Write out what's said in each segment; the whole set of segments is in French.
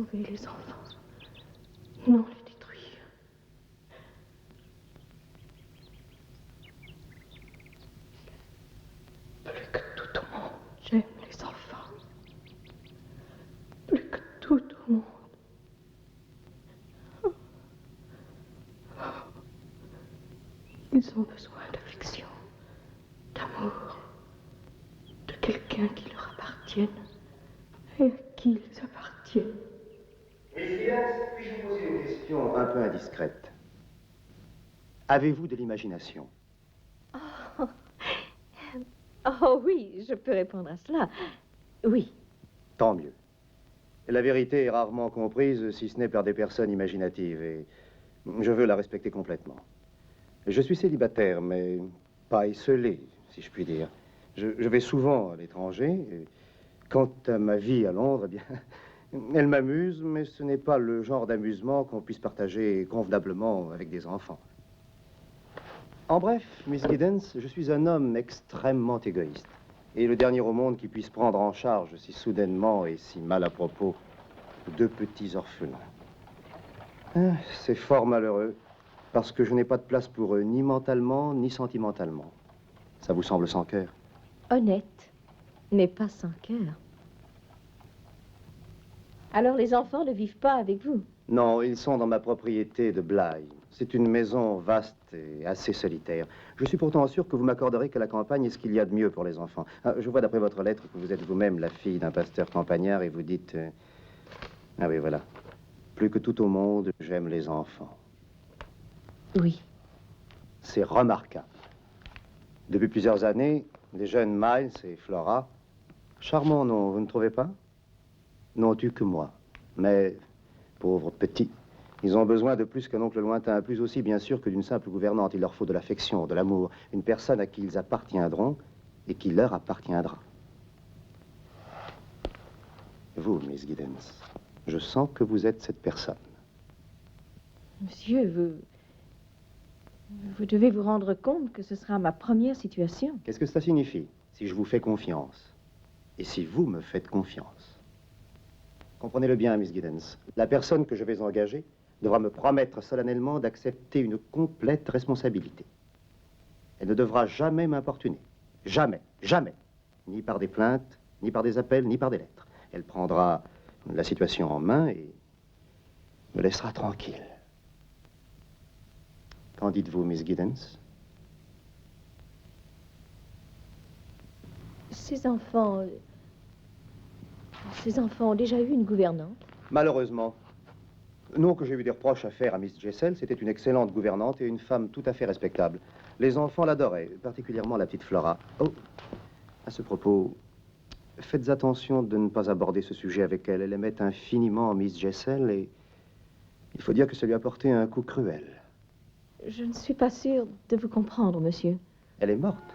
sauver les enfants, non les détruire. Plus que tout au monde, j'aime les enfants. Plus que tout au monde. Ils ont besoin d'affection, d'amour, de quelqu'un qui leur appartienne et à qui ils appartiennent. Puis-je vous poser une question un peu indiscrète? Avez-vous de l'imagination? Oh. Oh oui, je peux répondre à cela. Oui. Tant mieux. La vérité est rarement comprise, si ce n'est par des personnes imaginatives, et je veux la respecter complètement. Je suis célibataire, mais pas esseulé, si je puis dire. Je vais souvent à l'étranger. Et quant à ma vie à Londres, eh bien, elle m'amuse, mais ce n'est pas le genre d'amusement qu'on puisse partager convenablement avec des enfants. En bref, Miss Giddens, je suis un homme extrêmement égoïste. Et le dernier au monde qui puisse prendre en charge si soudainement et si mal à propos 2 petits orphelins. Ah, c'est fort malheureux, parce que je n'ai pas de place pour eux, ni mentalement, ni sentimentalement. Ça vous semble sans cœur? Honnête, mais pas sans cœur. Alors les enfants ne vivent pas avec vous? Non, ils sont dans ma propriété de Bly. C'est une maison vaste et assez solitaire. Je suis pourtant sûr que vous m'accorderez que la campagne est ce qu'il y a de mieux pour les enfants. Ah, je vois d'après votre lettre que vous êtes vous-même la fille d'un pasteur campagnard et vous dites... Ah oui, voilà. Plus que tout au monde, j'aime les enfants. Oui. C'est remarquable. Depuis plusieurs années, les jeunes Miles et Flora, charmants, non, vous ne trouvez pas? N'ont eu que moi. Mais, pauvres petits, ils ont besoin de plus qu'un oncle lointain, plus aussi bien sûr que d'une simple gouvernante. Il leur faut de l'affection, de l'amour, une personne à qui ils appartiendront et qui leur appartiendra. Vous, Miss Giddens, je sens que vous êtes cette personne. Monsieur, vous devez vous rendre compte que ce sera ma première situation. Qu'est-ce que cela signifie, si je vous fais confiance et si vous me faites confiance? Comprenez-le bien, Miss Giddens. La personne que je vais engager devra me promettre solennellement d'accepter une complète responsabilité. Elle ne devra jamais m'importuner. Jamais, jamais. Ni par des plaintes, ni par des appels, ni par des lettres. Elle prendra la situation en main et me laissera tranquille. Qu'en dites-vous, Miss Giddens? Ces enfants ont déjà eu une gouvernante? Malheureusement. Non que j'ai eu des reproches à faire à Miss Jessel, c'était une excellente gouvernante et une femme tout à fait respectable. Les enfants l'adoraient, particulièrement la petite Flora. Oh, à ce propos, faites attention de ne pas aborder ce sujet avec elle. Elle aimait infiniment Miss Jessel et il faut dire que ça lui a porté un coup cruel. Je ne suis pas sûre de vous comprendre, monsieur. Elle est morte.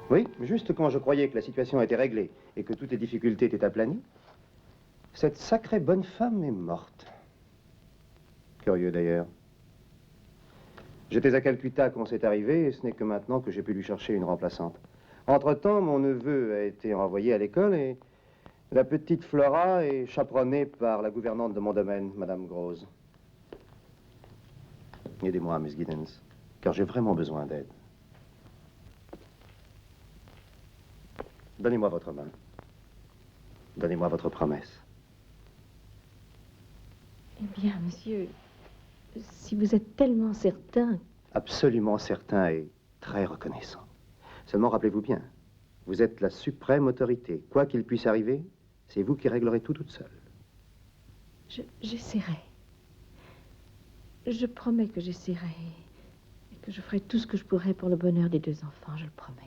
Oui, juste quand je croyais que la situation était réglée et que toutes les difficultés étaient aplanies, cette sacrée bonne femme est morte. Curieux d'ailleurs. J'étais à Calcutta quand c'est arrivé et ce n'est que maintenant que j'ai pu lui chercher une remplaçante. Entre-temps, mon neveu a été envoyé à l'école et la petite Flora est chaperonnée par la gouvernante de mon domaine, Madame Grose. Aidez-moi, Miss Giddens, car j'ai vraiment besoin d'aide. Donnez-moi votre main. Donnez-moi votre promesse. Eh bien, monsieur, si vous êtes tellement certain... Absolument certain et très reconnaissant. Seulement, rappelez-vous bien, vous êtes la suprême autorité. Quoi qu'il puisse arriver, c'est vous qui réglerez tout toute seule. J'essaierai. Je promets que j'essaierai. Et que je ferai tout ce que je pourrai pour le bonheur des 2 enfants, je le promets.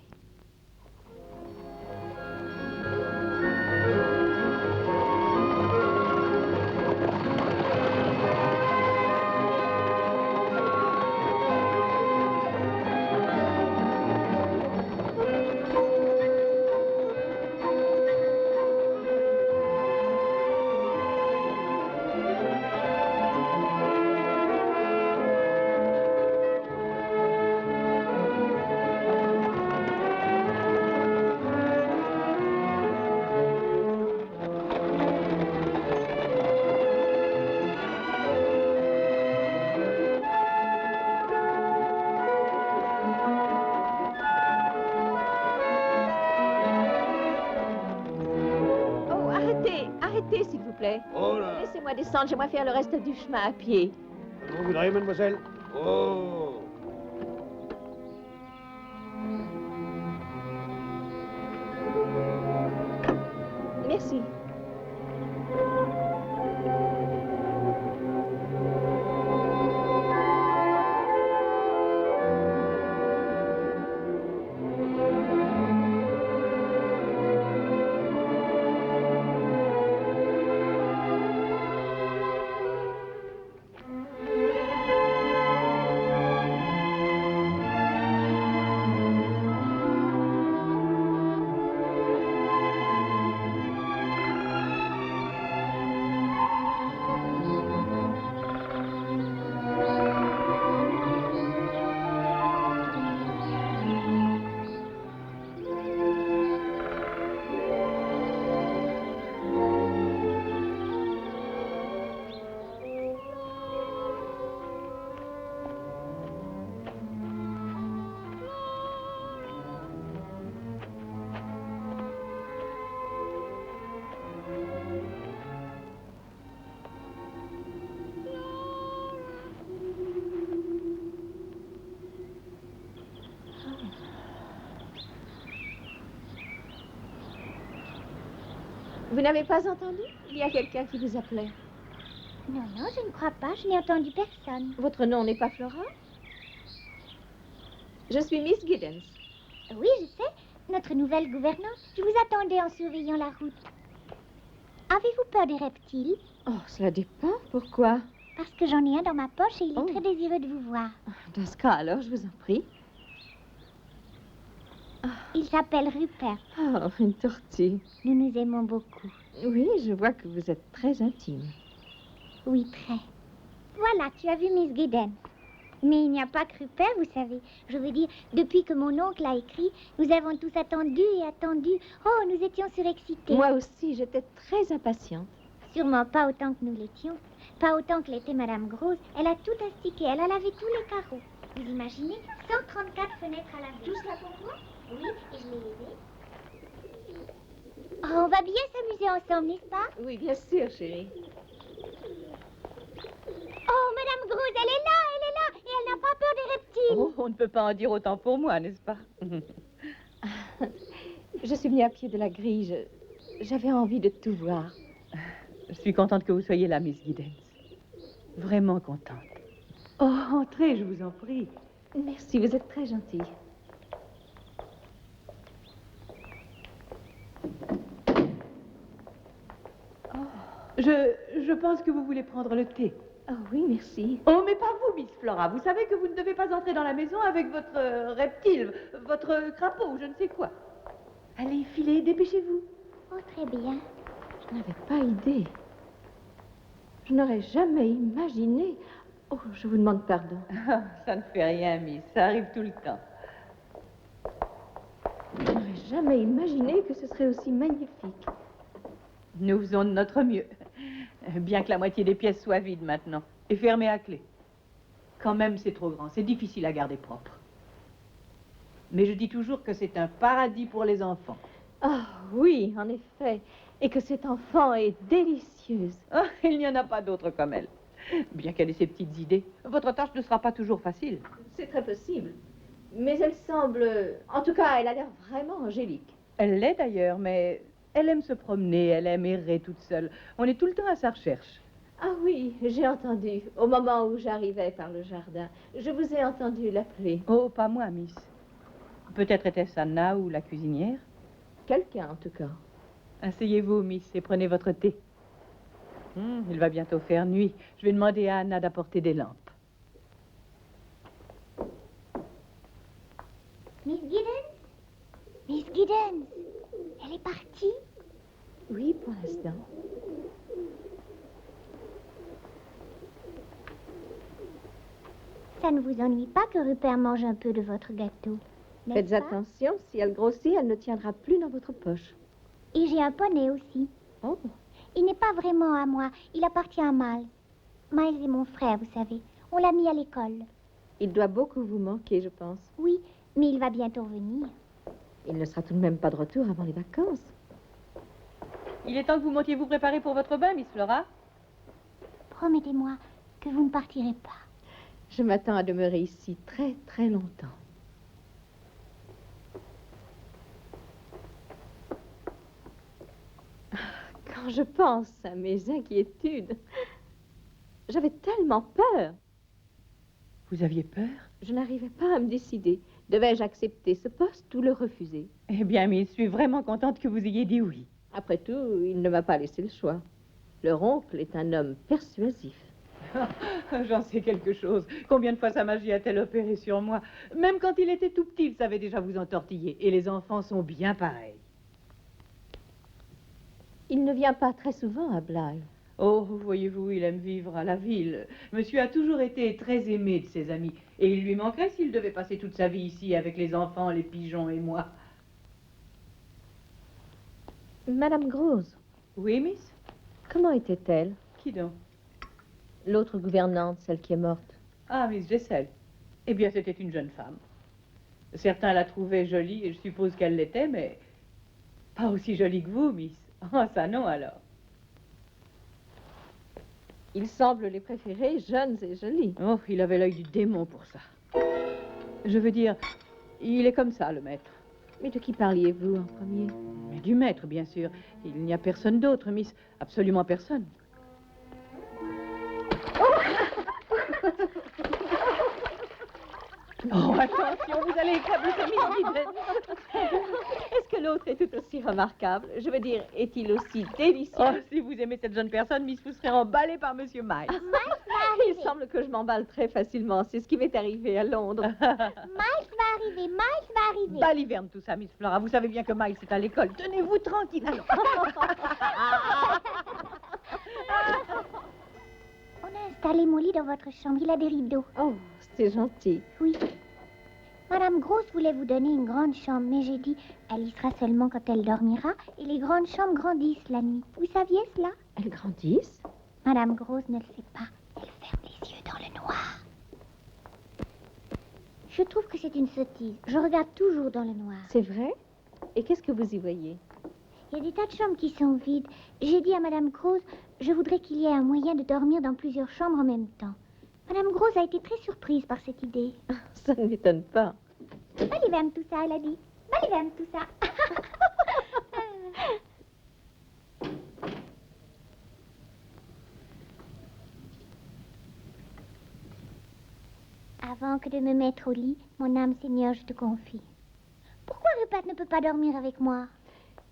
plaît. Oh là. Laissez-moi descendre, j'aimerais faire le reste du chemin à pied. Vous voudrez, mademoiselle? Oh. Merci. Vous n'avez pas entendu? Il y a quelqu'un qui vous appelait. Non, non, je ne crois pas. Je n'ai entendu personne. Votre nom n'est pas Flora? Je suis Miss Giddens. Oui, je sais. Notre nouvelle gouvernante. Je vous attendais en surveillant la route. Avez-vous peur des reptiles? Oh, cela dépend. Pourquoi? Parce que j'en ai un dans ma poche et il est Oh. très désireux de vous voir. Dans ce cas, alors, je vous en prie. Il s'appelle Rupert. Oh, une tortue. Nous nous aimons beaucoup. Oui, je vois que vous êtes très intime. Oui, très. Voilà, tu as vu Miss Giddens. Mais il n'y a pas que Rupert, vous savez. Je veux dire, depuis que mon oncle a écrit, nous avons tous attendu et attendu. Oh, nous étions surexcités. Moi aussi, j'étais très impatiente. Sûrement pas autant que nous l'étions. Pas autant que l'était Madame Grosse. Elle a tout astiqué. Elle a lavé tous les carreaux. Vous imaginez 134 fenêtres à laver. Tout cela pour moi? Oui, et je l'ai aidé. Oh, on va bien s'amuser ensemble, n'est-ce pas? Oui, bien sûr, chérie. Oh, Madame Grosse, elle est là, et elle n'a pas peur des reptiles. Oh, on ne peut pas en dire autant pour moi, n'est-ce pas? Je suis venue à pied de la grille. J'avais envie de tout voir. Je suis contente que vous soyez là, Miss Giddens. Vraiment contente. Oh, entrez, je vous en prie. Merci, vous êtes très gentille. Je pense que vous voulez prendre le thé. Oh oui, merci. Oh, mais pas vous, Miss Flora. Vous savez que vous ne devez pas entrer dans la maison avec votre reptile, votre crapaud ou je ne sais quoi. Allez, filez, dépêchez-vous. Oh, très bien. Je n'avais pas idée. Je n'aurais jamais imaginé. Oh, je vous demande pardon. Ah, ça ne fait rien, Miss. Ça arrive tout le temps. Je n'aurais jamais imaginé que ce serait aussi magnifique. Nous faisons de notre mieux. Bien que la moitié des pièces soient vides maintenant. Et fermées à clé. Quand même, c'est trop grand. C'est difficile à garder propre. Mais je dis toujours que c'est un paradis pour les enfants. Ah oui, en effet. Et que cette enfant est délicieuse. Ah, il n'y en a pas d'autre comme elle. Bien qu'elle ait ses petites idées, votre tâche ne sera pas toujours facile. C'est très possible. Mais elle semble... En tout cas, elle a l'air vraiment angélique. Elle l'est d'ailleurs, mais elle aime se promener, elle aime errer toute seule. On est tout le temps à sa recherche. Ah oui, j'ai entendu. Au moment où j'arrivais par le jardin, je vous ai entendu l'appeler. Oh, pas moi, Miss. Peut-être était-ce Anna ou la cuisinière. Quelqu'un, en tout cas. Asseyez-vous, Miss, et prenez votre thé. Il va bientôt faire nuit. Je vais demander à Anna d'apporter des lampes. Miss Giddens? Miss Giddens? Elle est partie? Oui, pour l'instant. Ça ne vous ennuie pas que Rupert mange un peu de votre gâteau? n'est-ce Faites pas? attention, si elle grossit, elle ne tiendra plus dans votre poche. Et j'ai un poney aussi. Oh, Il n'est pas vraiment à moi, il appartient à Miles. Miles est mon frère, vous savez. On l'a mis à l'école. il doit beaucoup vous manquer, je pense. Oui, mais il va bientôt revenir. Il ne sera tout de même pas de retour avant les vacances. Il est temps que vous montiez vous préparer pour votre bain, Miss Flora. Promettez-moi que vous ne partirez pas. Je m'attends à demeurer ici très, très longtemps. Quand je pense à mes inquiétudes, j'avais tellement peur. Vous aviez peur? Je n'arrivais pas à me décider. Devais-je accepter ce poste ou le refuser? Eh bien, mais je suis vraiment contente que vous ayez dit oui. Après tout, il ne m'a pas laissé le choix. Leur oncle est un homme persuasif. J'en sais quelque chose. Combien de fois sa magie a-t-elle opéré sur moi? Même quand il était tout petit, il savait déjà vous entortiller. Et les enfants sont bien pareils. Il ne vient pas très souvent à Blythe. Oh, voyez-vous, il aime vivre à la ville. Monsieur a toujours été très aimé de ses amis. Et il lui manquerait s'il devait passer toute sa vie ici avec les enfants, les pigeons et moi. Madame Grosse, Oui, miss? comment était-elle? Qui donc? L'autre gouvernante, celle qui est morte. Ah, Miss Jessel. Eh bien, c'était une jeune femme. Certains la trouvaient jolie, et je suppose qu'elle l'était, mais pas aussi jolie que vous, Miss. Oh, ça non, alors. Il semble les préférer jeunes et jolies. Oh, il avait l'œil du démon pour ça. Je veux dire, il est comme ça, le maître. Mais de qui parliez-vous en premier? Mais du maître, bien sûr. Il n'y a personne d'autre, Miss. Absolument personne. Oh, attention, vous allez éclabousser Miss Giddens. Est-ce que l'autre est tout aussi remarquable? Je veux dire, est-il aussi délicieux? Oh, si vous aimez cette jeune personne, Miss, vous serez emballée par Monsieur Miles. Il semble que je m'emballe très facilement. C'est ce qui m'est arrivé à Londres. Miles va arriver, Miles va arriver. Baliverne tout ça, Miss Flora. Vous savez bien que Miles est à l'école. Tenez-vous tranquille, allons. On a installé mon lit dans votre chambre, il a des rideaux. Oh, c'est gentil. Oui. Madame Grosse voulait vous donner une grande chambre, mais j'ai dit, elle y sera seulement quand elle dormira, et les grandes chambres grandissent la nuit. Vous saviez cela? Elles grandissent? Madame Grosse ne le sait pas. Elle ferme les yeux dans le noir. Je trouve que c'est une sottise. Je regarde toujours dans le noir. C'est vrai? Et qu'est-ce que vous y voyez? Il y a des tas de chambres qui sont vides. J'ai dit à Madame Grosse, je voudrais qu'il y ait un moyen de dormir dans plusieurs chambres en même temps. Madame Grosse a été très surprise par cette idée. Ça ne m'étonne pas. Baliverne tout ça, elle a dit. Baliverne tout ça. Avant que de me mettre au lit, mon âme Seigneur, je te confie. Pourquoi Rupert ne peut pas dormir avec moi?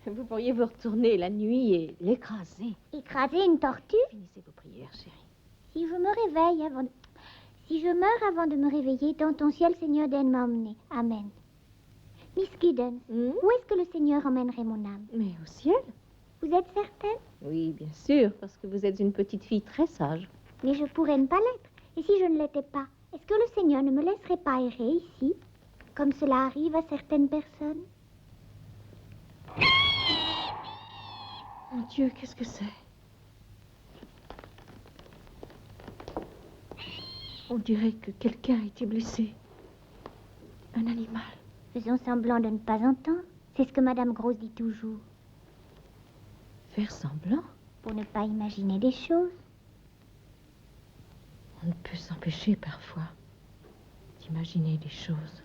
Vous pourriez vous retourner la nuit et l'écraser. Écraser une tortue? Finissez vos prières, chérie. Si je me réveille avant de... Si je meurs avant de me réveiller, dans ton ciel, Seigneur, donne m'emmener. Amen. Miss Giddens, où est-ce que le Seigneur emmènerait mon âme? Mais au ciel? Vous êtes certaine? Oui, bien sûr, parce que vous êtes une petite fille très sage. Mais je pourrais ne pas l'être. Et si je ne l'étais pas, est-ce que le Seigneur ne me laisserait pas errer ici, comme cela arrive à certaines personnes? Mon Dieu, qu'est-ce que c'est? On dirait que quelqu'un a été blessé. Un animal. Faisons semblant de ne pas entendre. C'est ce que Madame Grosse dit toujours. Faire semblant? Pour ne pas imaginer des choses. On ne peut s'empêcher parfois d'imaginer des choses.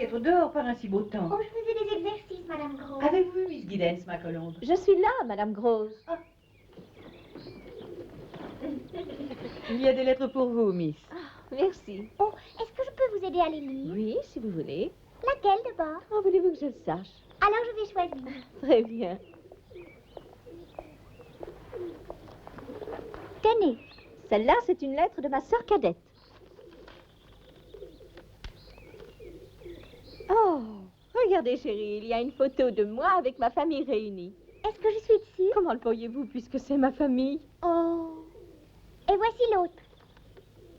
être dehors par un si beau temps. Oh, je faisais des exercices, Madame Gros. Avez-vous vu Miss Giddens, ma colombe? Je suis là, Madame Grosse. Il y a des lettres pour vous, Miss. Merci. Oh, est-ce que je peux vous aider à les lire? Oui, si vous voulez. Laquelle d'abord? Comment voulez-vous que je le sache? Alors je vais choisir. Très bien. Tenez. Celle-là, c'est une lettre de ma sœur cadette. Oh, regardez, chérie, il y a une photo de moi avec ma famille réunie. Est-ce que je suis dessus? Comment le pourriez-vous, puisque c'est ma famille? Oh. Et voici l'autre.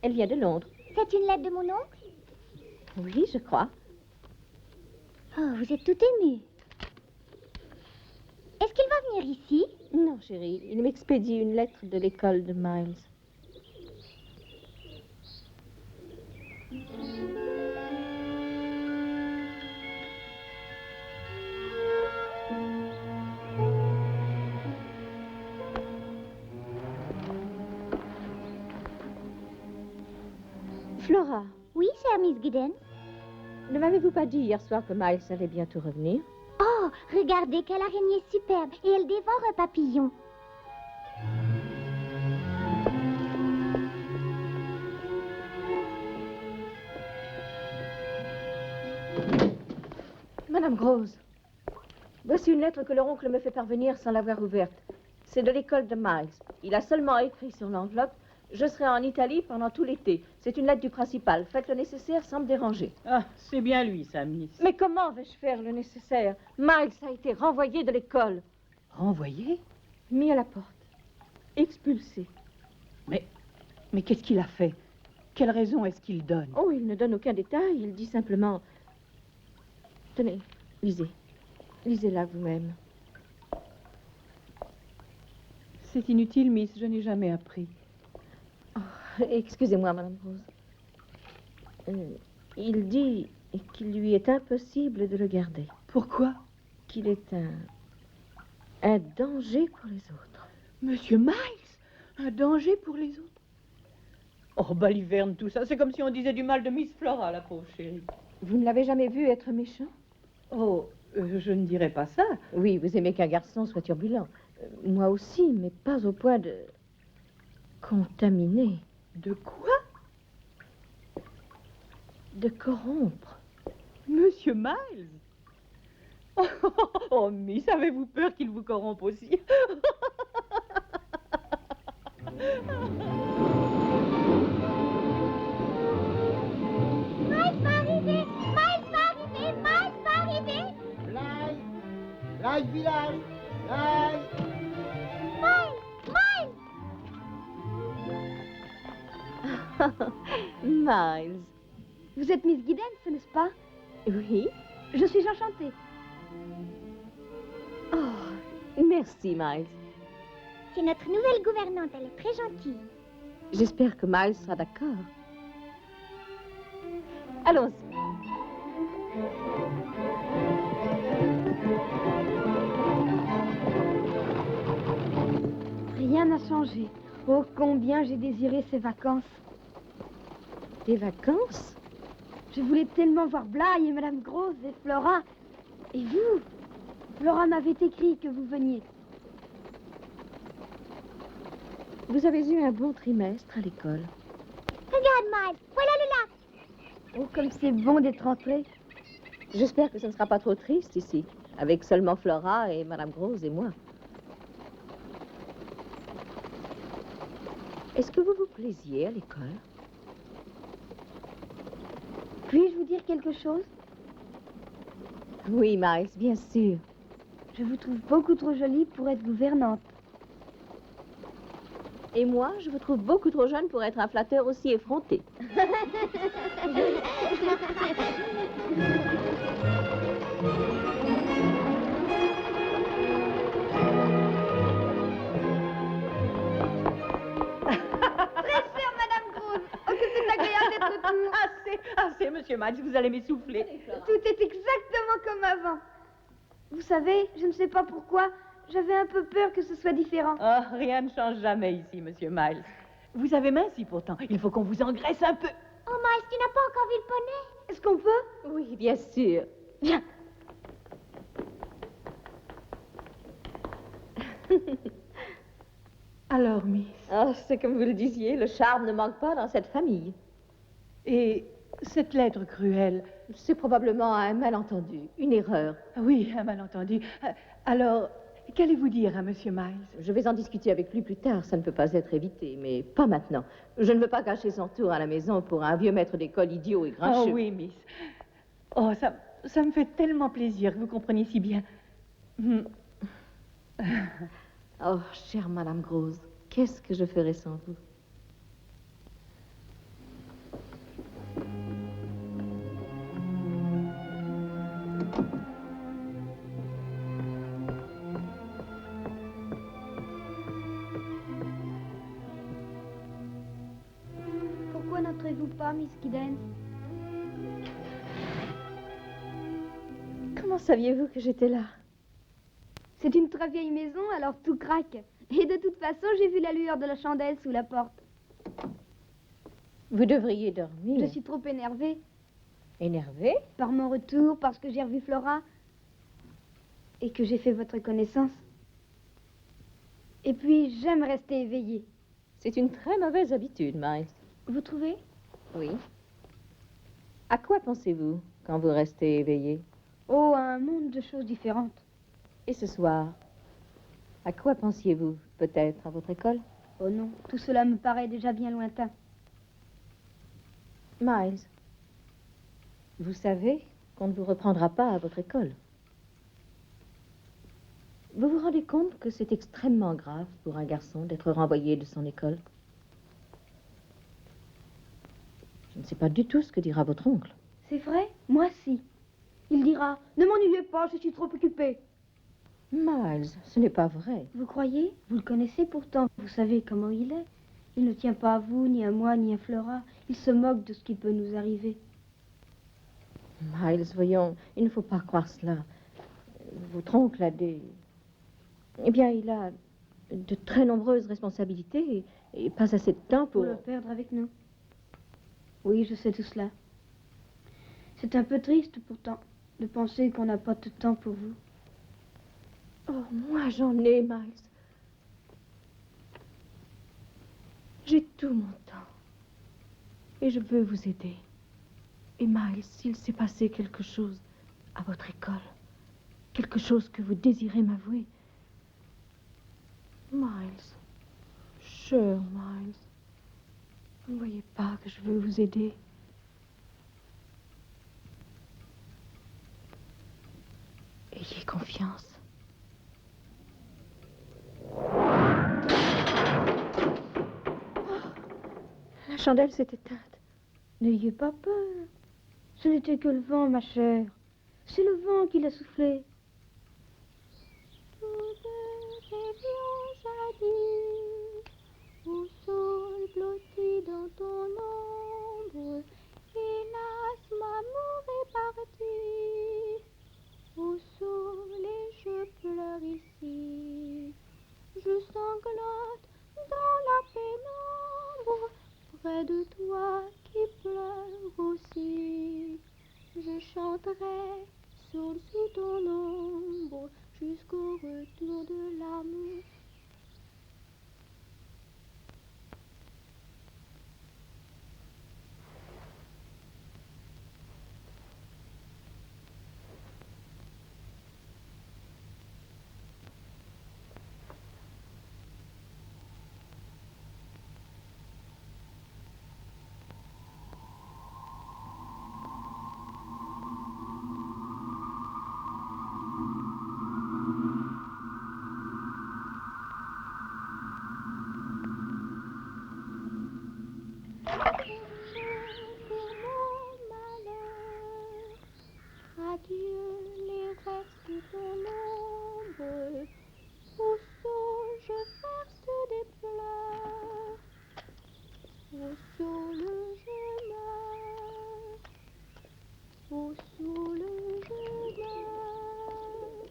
Elle vient de Londres. C'est une lettre de mon oncle? Oui, je crois. Oh, vous êtes tout ému. Est-ce qu'il va venir ici? Non, chérie, il m'expédie une lettre de l'école de Miles. Flora, Oui, chère Miss Giddens. ne m'avez-vous pas dit hier soir que Miles allait bientôt revenir? Oh, regardez quelle araignée superbe. Et elle dévore un papillon. Madame Grosse, voici une lettre que leur oncle me fait parvenir sans l'avoir ouverte. C'est de l'école de Miles. Il a seulement écrit sur l'enveloppe « Je serai en Italie pendant tout l'été ». C'est une lettre du principal. Faites le nécessaire sans me déranger. Ah, c'est bien lui, ça, Miss. Mais comment vais-je faire le nécessaire? Miles a été renvoyé de l'école, Renvoyé? mis à la porte, expulsé. Mais qu'est-ce qu'il a fait? Quelle raison est-ce qu'il donne? Oh, il ne donne aucun détail. Il dit simplement... Tenez, lisez. Lisez-la vous-même. C'est inutile, Miss, je n'ai jamais appris. Excusez-moi, Madame Rose. Il dit qu'il lui est impossible de le garder. Pourquoi? Qu'il est un danger pour les autres. Monsieur Miles? Un danger pour les autres? Oh, baliverne, tout ça. C'est comme si on disait du mal de Miss Flora, la pauvre chérie. Vous ne l'avez jamais vu être méchant? Oh, je ne dirais pas ça. Oui, vous aimez qu'un garçon soit turbulent. Moi aussi, mais pas au point de... contaminer, De quoi? de corrompre. Monsieur Miles? Oh, Miss, avez-vous peur qu'il vous corrompe aussi? Miles va arriver! Miles va arriver! Miles va arriver! Live! Live village! Live! Miles! Miles! Miles. Vous êtes Miss Giddens, n'est-ce pas? Oui? Je suis enchantée. Oh, merci, Miles. C'est notre nouvelle gouvernante, elle est très gentille. J'espère que Miles sera d'accord. Allons-y. Rien n'a changé. Oh, combien j'ai désiré ces vacances. Des vacances? Je voulais tellement voir Bly et Madame Grosse et Flora. Et vous? Flora m'avait écrit que vous veniez. Vous avez eu un bon trimestre à l'école. Regarde, Miles, voilà le lac. Oh, comme c'est bon d'être rentré. J'espère que ce ne sera pas trop triste ici, avec seulement Flora et Madame Grosse et moi. Est-ce que vous vous plaisiez à l'école? Puis-je vous dire quelque chose? Oui, Miles, bien sûr. Je vous trouve beaucoup trop jolie pour être gouvernante. Et moi, je vous trouve beaucoup trop jeune pour être un flatteur aussi effronté. Assez, monsieur Miles, vous allez m'essouffler. Tout est exactement comme avant. Vous savez, je ne sais pas pourquoi, j'avais un peu peur que ce soit différent. Oh, rien ne change jamais ici, monsieur Miles. Vous avez minci pourtant. Il faut qu'on vous engraisse un peu. Oh, Miles, tu n'as pas encore vu le poney? Est-ce qu'on peut? Oui, bien sûr. Viens. Alors, Miss, Oh, c'est comme vous le disiez, le charme ne manque pas dans cette famille. et cette lettre cruelle? C'est probablement un malentendu, une erreur. Oui, un malentendu. Alors, qu'allez-vous dire à Monsieur Miles? Je vais en discuter avec lui plus tard, ça ne peut pas être évité, mais pas maintenant. Je ne veux pas gâcher son tour à la maison pour un vieux maître d'école idiot et Oh grincheux. oui, Miss. Oh, ça me fait tellement plaisir que vous compreniez si bien. Hmm. Oh, chère Madame Grosse, qu'est-ce que je ferais sans vous? Pourquoi n'entrez-vous pas, Miss Giddens? Comment saviez-vous que j'étais là? C'est une très vieille maison, alors tout craque. Et de toute façon, j'ai vu la lueur de la chandelle sous la porte. Vous devriez dormir. Je suis trop énervée Énervé? par mon retour, parce que j'ai revu Flora et que j'ai fait votre connaissance. Et puis, j'aime rester éveillée. C'est une très mauvaise habitude, Miles. Vous trouvez? Oui. À quoi pensez-vous quand vous restez éveillé? Oh, un monde de choses différentes. Et ce soir, à quoi pensiez-vous? Peut-être à votre école? Oh non, tout cela me paraît déjà bien lointain. Miles, vous savez qu'on ne vous reprendra pas à votre école. Vous vous rendez compte que c'est extrêmement grave pour un garçon d'être renvoyé de son école? Je ne sais pas du tout ce que dira votre oncle. C'est vrai? Moi, si. Il dira, ne m'ennuyez pas, je suis trop occupée. Miles, ce n'est pas vrai. Vous croyez? Vous le connaissez pourtant. Vous savez comment il est. Il ne tient pas à vous, ni à moi, ni à Flora. Il se moque de ce qui peut nous arriver. Miles, voyons, il ne faut pas croire cela. Votre oncle a des... Eh bien, il a de très nombreuses responsabilités et pas assez de temps Pour pour... le perdre avec nous. Oui, je sais tout cela. C'est un peu triste pourtant de penser qu'on n'a pas de temps pour vous. Oh, moi, j'en ai, Miles. J'ai tout mon temps. Et je veux vous aider. Et Miles, s'il s'est passé quelque chose à votre école, quelque chose que vous désirez m'avouer, Miles, cher Miles, vous ne voyez pas que je veux vous aider? Ayez confiance. La chandelle s'est éteinte. N'ayez pas peur. Ce n'était que le vent, ma chère. C'est le vent qui l'a soufflé. Au sol blotti dans ton ombre, hélas, m'amour est parti. Au soleil, je pleure ici. Je sanglote dans la pénombre, près de toi qui pleure aussi. Je chanterai sous ton ombre jusqu'au retour de l'amour. Adieu les restes de ton ombre. Au sol, je verse des pleurs. Au sol, je meurs. Au sol, je meurs.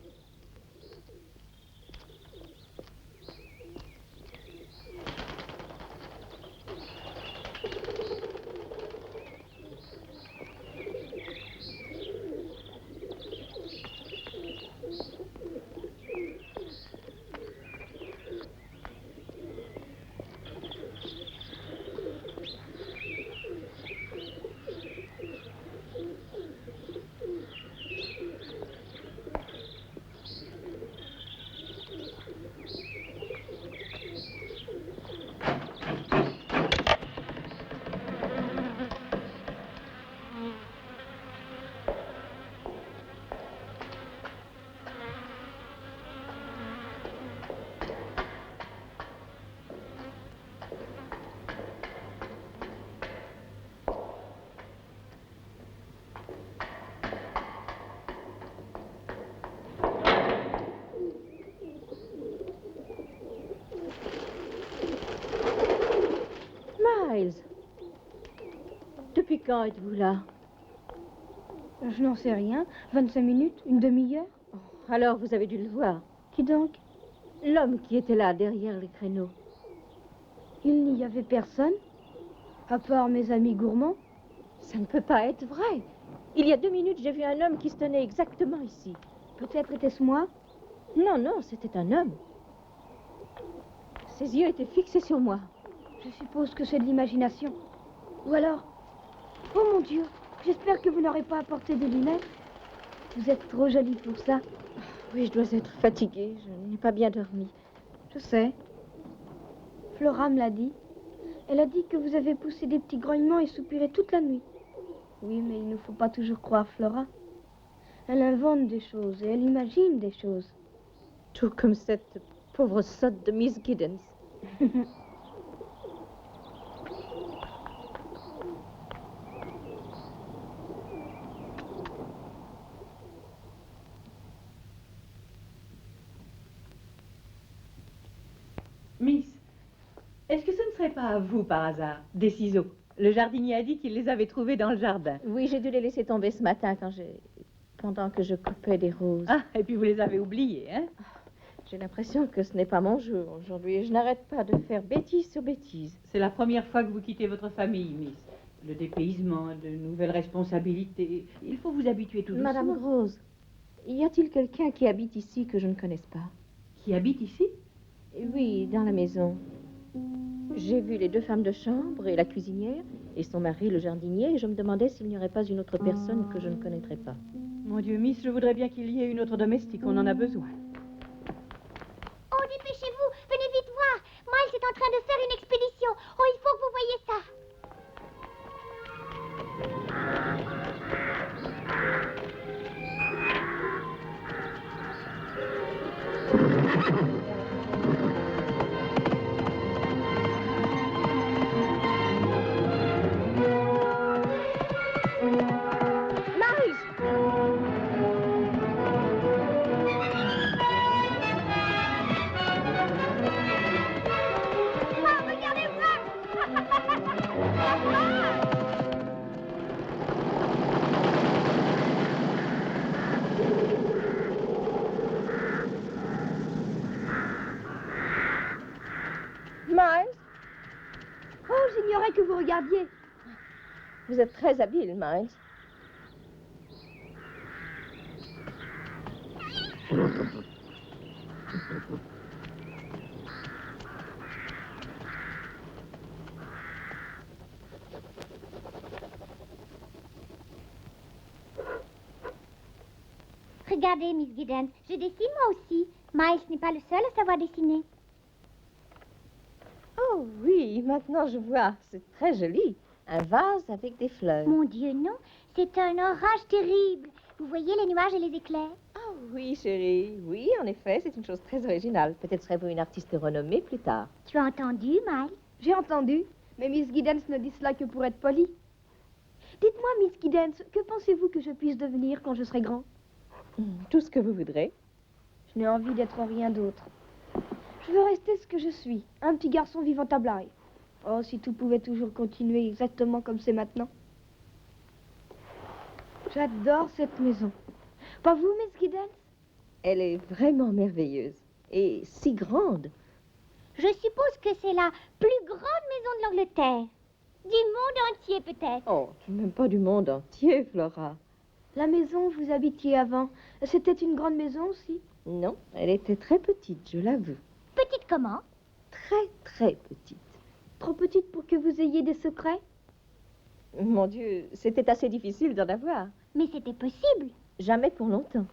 quand êtes-vous là? Je n'en sais rien. 25 minutes, une demi-heure. Alors, vous avez dû le voir. Qui donc? L'homme qui était là, derrière les créneaux. Il n'y avait personne, à part mes amis gourmands. Ça ne peut pas être vrai. Il y a 2 minutes, j'ai vu un homme qui se tenait exactement ici. Peut-être était-ce moi? Non, non, c'était un homme. Ses yeux étaient fixés sur moi. Je suppose que c'est de l'imagination. Ou alors... Oh mon Dieu, j'espère que vous n'aurez pas apporté des lunettes. Vous êtes trop jolie pour ça. Oui, je dois être fatiguée. Je n'ai pas bien dormi. Je sais. Flora me l'a dit. Elle a dit que vous avez poussé des petits grognements et soupiré toute la nuit. Oui, mais il ne faut pas toujours croire Flora. Elle invente des choses et elle imagine des choses. Tout comme cette pauvre sotte de Miss Giddens. Miss, est-ce que ce ne serait pas à vous, par hasard, des ciseaux? Le jardinier a dit qu'il les avait trouvés dans le jardin. Oui, j'ai dû les laisser tomber ce matin pendant que je coupais des roses. Ah, et puis vous les avez oubliés, hein? J'ai l'impression que ce n'est pas mon jour aujourd'hui. Je n'arrête pas de faire bêtise sur bêtise. C'est la première fois que vous quittez votre famille, Miss. Le dépaysement, de nouvelles responsabilités. Il faut vous habituer tout doucement. Madame Rose, y a-t-il quelqu'un qui habite ici que je ne connaisse pas? Qui habite ici? Oui, dans la maison. J'ai vu les 2 femmes de chambre et la cuisinière et son mari, le jardinier, et je me demandais s'il n'y aurait pas une autre personne que je ne connaîtrais pas. Mon Dieu, Miss, je voudrais bien qu'il y ait une autre domestique. On en a besoin. Oh, dépêchez-vous, venez vite voir. Miles est en train de faire une expédition. Oh, il faut que vous voyiez ça. Miles, Oh, j'ignorais que vous regardiez. vous êtes très habile, Miles. Regardez, Miss Giddens, je dessine moi aussi. Miles n'est pas le seul à savoir dessiner. Oh oui, maintenant je vois. C'est très joli. Un vase avec des fleurs. Mon Dieu, non, c'est un orage terrible. Vous voyez les nuages et les éclairs? Oh oui, chérie. Oui, en effet, c'est une chose très originale. Peut-être serez-vous une artiste renommée plus tard. Tu as entendu, Miles? J'ai entendu, mais Miss Giddens ne dit cela que pour être polie. Dites-moi, Miss Giddens, que pensez-vous que je puisse devenir quand je serai grand? Tout ce que vous voudrez. Je n'ai envie d'être rien d'autre. Je veux rester ce que je suis, un petit garçon vivant à Blythe. Oh, si tout pouvait toujours continuer exactement comme c'est maintenant. J'adore cette maison. Pas vous, Miss Giddens? Elle est vraiment merveilleuse. Et si grande. Je suppose que c'est la plus grande maison de l'Angleterre. Du monde entier, peut-être. Oh, tout de même pas du monde entier, Flora. La maison où vous habitiez avant, c'était une grande maison aussi? Non, elle était très petite, je l'avoue. Petite comment? Très, très petite. Trop petite pour que vous ayez des secrets? Mon Dieu, c'était assez difficile d'en avoir. Mais c'était possible. Jamais pour longtemps.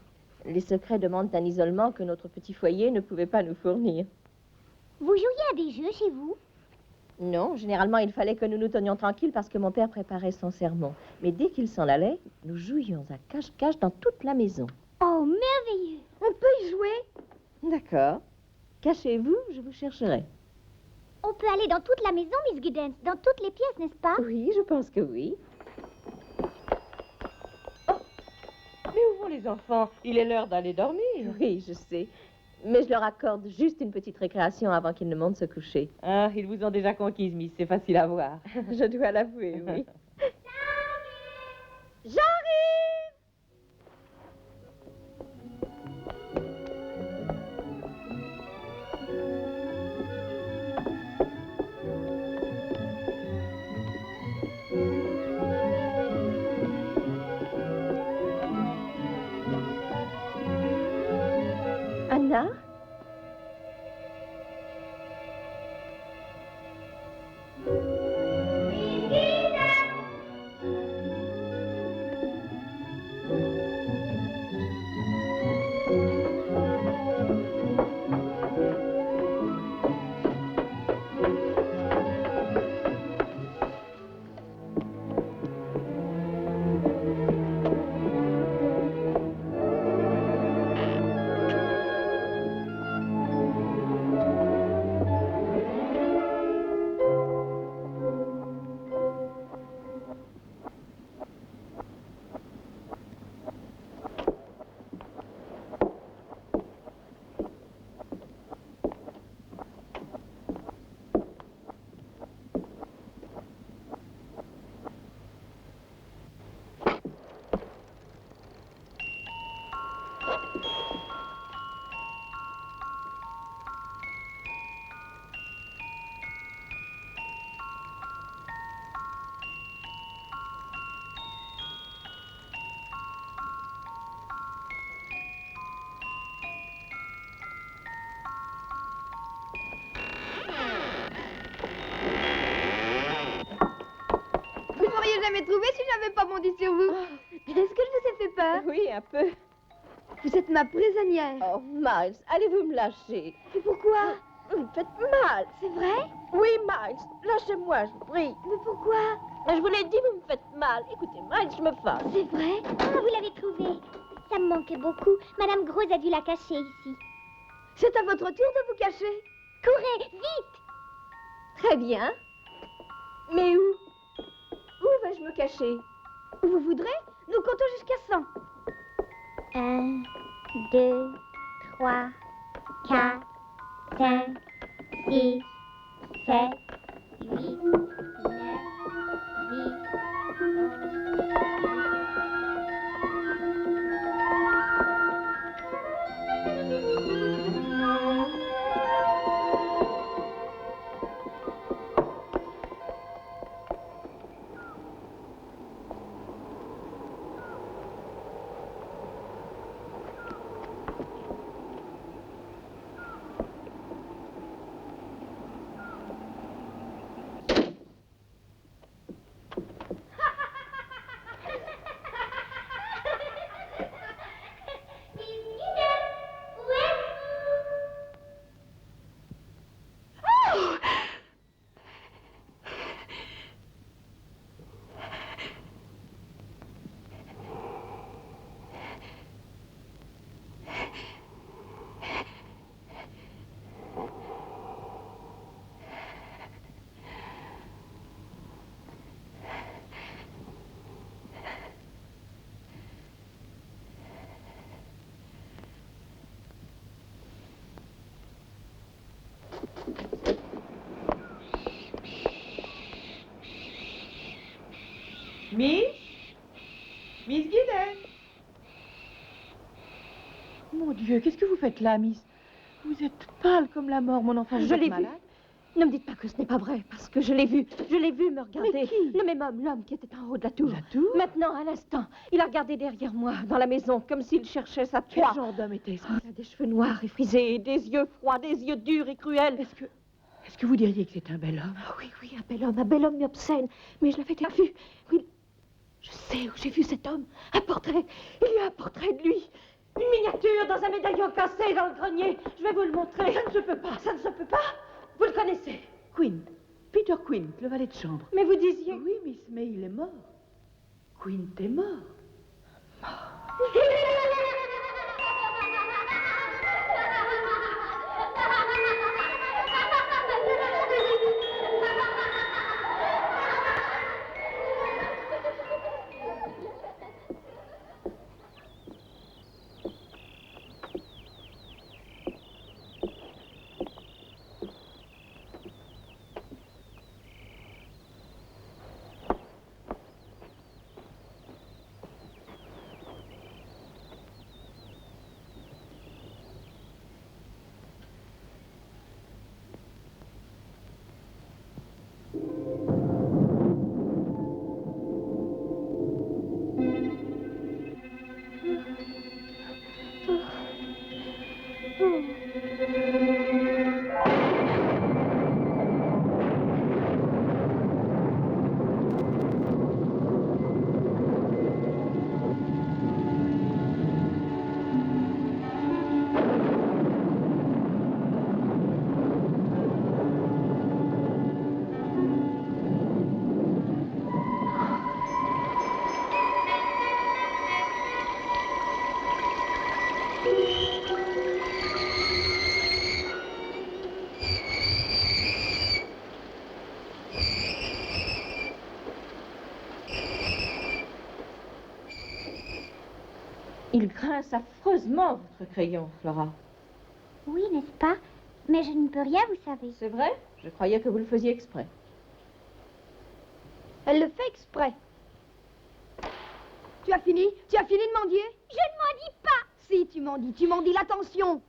Les secrets demandent un isolement que notre petit foyer ne pouvait pas nous fournir. Vous jouiez à des jeux chez vous? Non, généralement, il fallait que nous nous tenions tranquilles parce que mon père préparait son sermon. Mais dès qu'il s'en allait, nous jouions à cache-cache dans toute la maison. Oh, merveilleux. On peut y jouer? D'accord. Cachez-vous, je vous chercherai. On peut aller dans toute la maison, Miss Giddens, dans toutes les pièces, n'est-ce pas? Oui, je pense que oui. Mais où vont les enfants? Il est l'heure d'aller dormir. Oui, je sais. Mais je leur accorde juste une petite récréation avant qu'ils ne montent se coucher. Ah, ils vous ont déjà conquise, Miss, c'est facile à voir. Je dois l'avouer, oui. Voilà. Vous m'auriez jamais trouvé si j'avais pas bondi sur vous. Est-ce que je vous ai fait peur? Oui, un peu. Vous êtes ma prisonnière. Oh, Miles, allez-vous me lâcher? Et pourquoi? Vous me faites mal. C'est vrai? Oui, Miles, lâchez-moi, je vous prie. Mais pourquoi? Je vous l'ai dit, vous me faites mal. Écoutez, Miles, je me fâche. C'est vrai? Ah, vous l'avez trouvée. Ça me manquait beaucoup. Madame Grosse a dû la cacher ici. C'est à votre tour de vous cacher. Courez, vite! Très bien. Mais où? Où vais-je me cacher? Où vous voudrez? Nous comptons jusqu'à 100. 1, 2, 3, 4, 5, 6, 7, 8, 9, 10, Miss Giddens. Mon Dieu, qu'est-ce que vous faites là, Miss? Vous êtes pâle comme la mort, mon enfant. Vous Je êtes l'ai vu. malade? Ne me dites pas que ce n'est pas vrai, parce que je l'ai vu. Je l'ai vu me regarder. Mais qui? Le même homme, l'homme qui était en haut de la tour. La tour? Maintenant, à l'instant, il a regardé derrière moi, dans la maison, comme s'il cherchait sa Quel proie. genre d'homme était-ce? Il a des cheveux noirs et frisés, des yeux froids, des yeux durs et cruels. Est-ce que vous diriez que c'est un bel homme? Ah oui, oui, un bel homme mais obscène. Mais je l'avais déjà vu. Oui, je sais où j'ai vu cet homme. Un portrait. Il y a un portrait de lui. Une miniature dans un médaillon cassé dans le grenier. Je vais vous le montrer. Ça ne se peut pas. Ça ne se peut pas. Vous le connaissez. Quint. Peter Quint, le valet de chambre. Mais vous disiez... Oui, Miss, mais il est mort. Quint est mort. Il grince affreusement, votre crayon, Flora. Oui, n'est-ce pas? Mais je ne peux rien, vous savez. C'est vrai? Je croyais que vous le faisiez exprès. Elle le fait exprès. Tu as fini? Tu as fini de mendier? Je ne m'en dis pas. Si, tu m'en dis l'attention.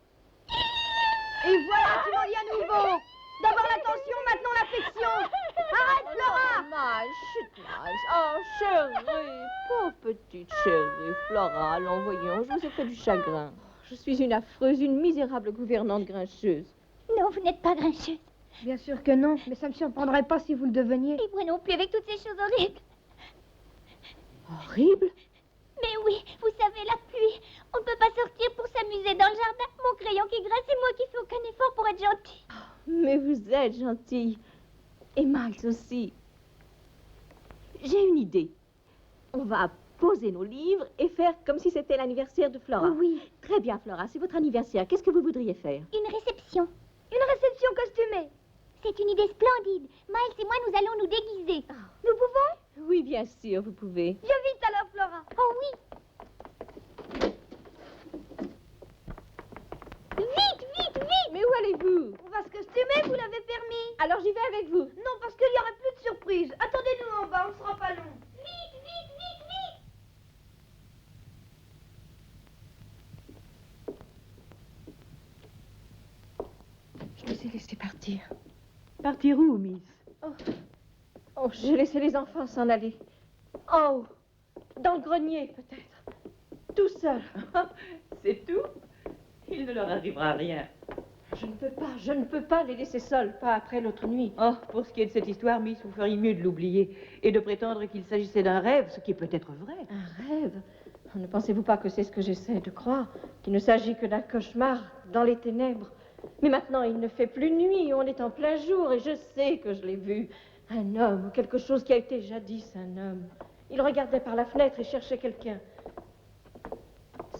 Et voilà, tu m'en dis à nouveau. D'abord l'attention, maintenant l'affection. Arrête, Flora! Miles, chut, Miles. Oh, chérie, pauvre petite chérie, Flora, allons, voyons, je vous ai fait du chagrin. Je suis une affreuse, une misérable gouvernante grincheuse. Non, vous n'êtes pas grincheuse. Bien sûr que non, mais ça ne me surprendrait pas si vous le deveniez. Et moi non plus, avec toutes ces choses horribles. Horrible? Mais oui, vous savez, la pluie. On ne peut pas sortir pour s'amuser dans le jardin. Mon crayon qui grince et moi qui fais aucun effort pour être gentille. Mais vous êtes gentille. Et Miles aussi. J'ai une idée. On va poser nos livres et faire comme si c'était l'anniversaire de Flora. Oh oui, Très bien, Flora, c'est votre anniversaire. Qu'est-ce que vous voudriez faire? Une réception. une réception costumée. C'est une idée splendide. Miles et moi, nous allons nous déguiser. Nous pouvons? Oui, bien sûr, vous pouvez. Je vite alors, Flora. Oh oui. Vite, vite, vite. Mais où allez-vous? On va se costumer, vous l'avez permis. Alors j'y vais avec vous. Non, parce qu'il n'y aurait plus de surprise. Attendez-nous en bas, on ne sera pas long. Vite, vite, vite, vite. Je les ai laissés partir. Partir où, Miss? Oh, j'ai laissé les enfants s'en aller. Oh, dans le grenier, peut-être. Tout seul. C'est tout? Il ne leur arrivera rien. Je ne peux pas les laisser seuls, pas après l'autre nuit. Oh, pour ce qui est de cette histoire, Miss, vous feriez mieux de l'oublier et de prétendre qu'il s'agissait d'un rêve, ce qui est peut-être vrai. Un rêve? Ne pensez-vous pas que c'est ce que j'essaie de croire? Qu'il ne s'agit que d'un cauchemar dans les ténèbres? Mais maintenant, il ne fait plus nuit, on est en plein jour et je sais que je l'ai vu. Un homme, quelque chose qui a été jadis un homme. Il regardait par la fenêtre et cherchait quelqu'un.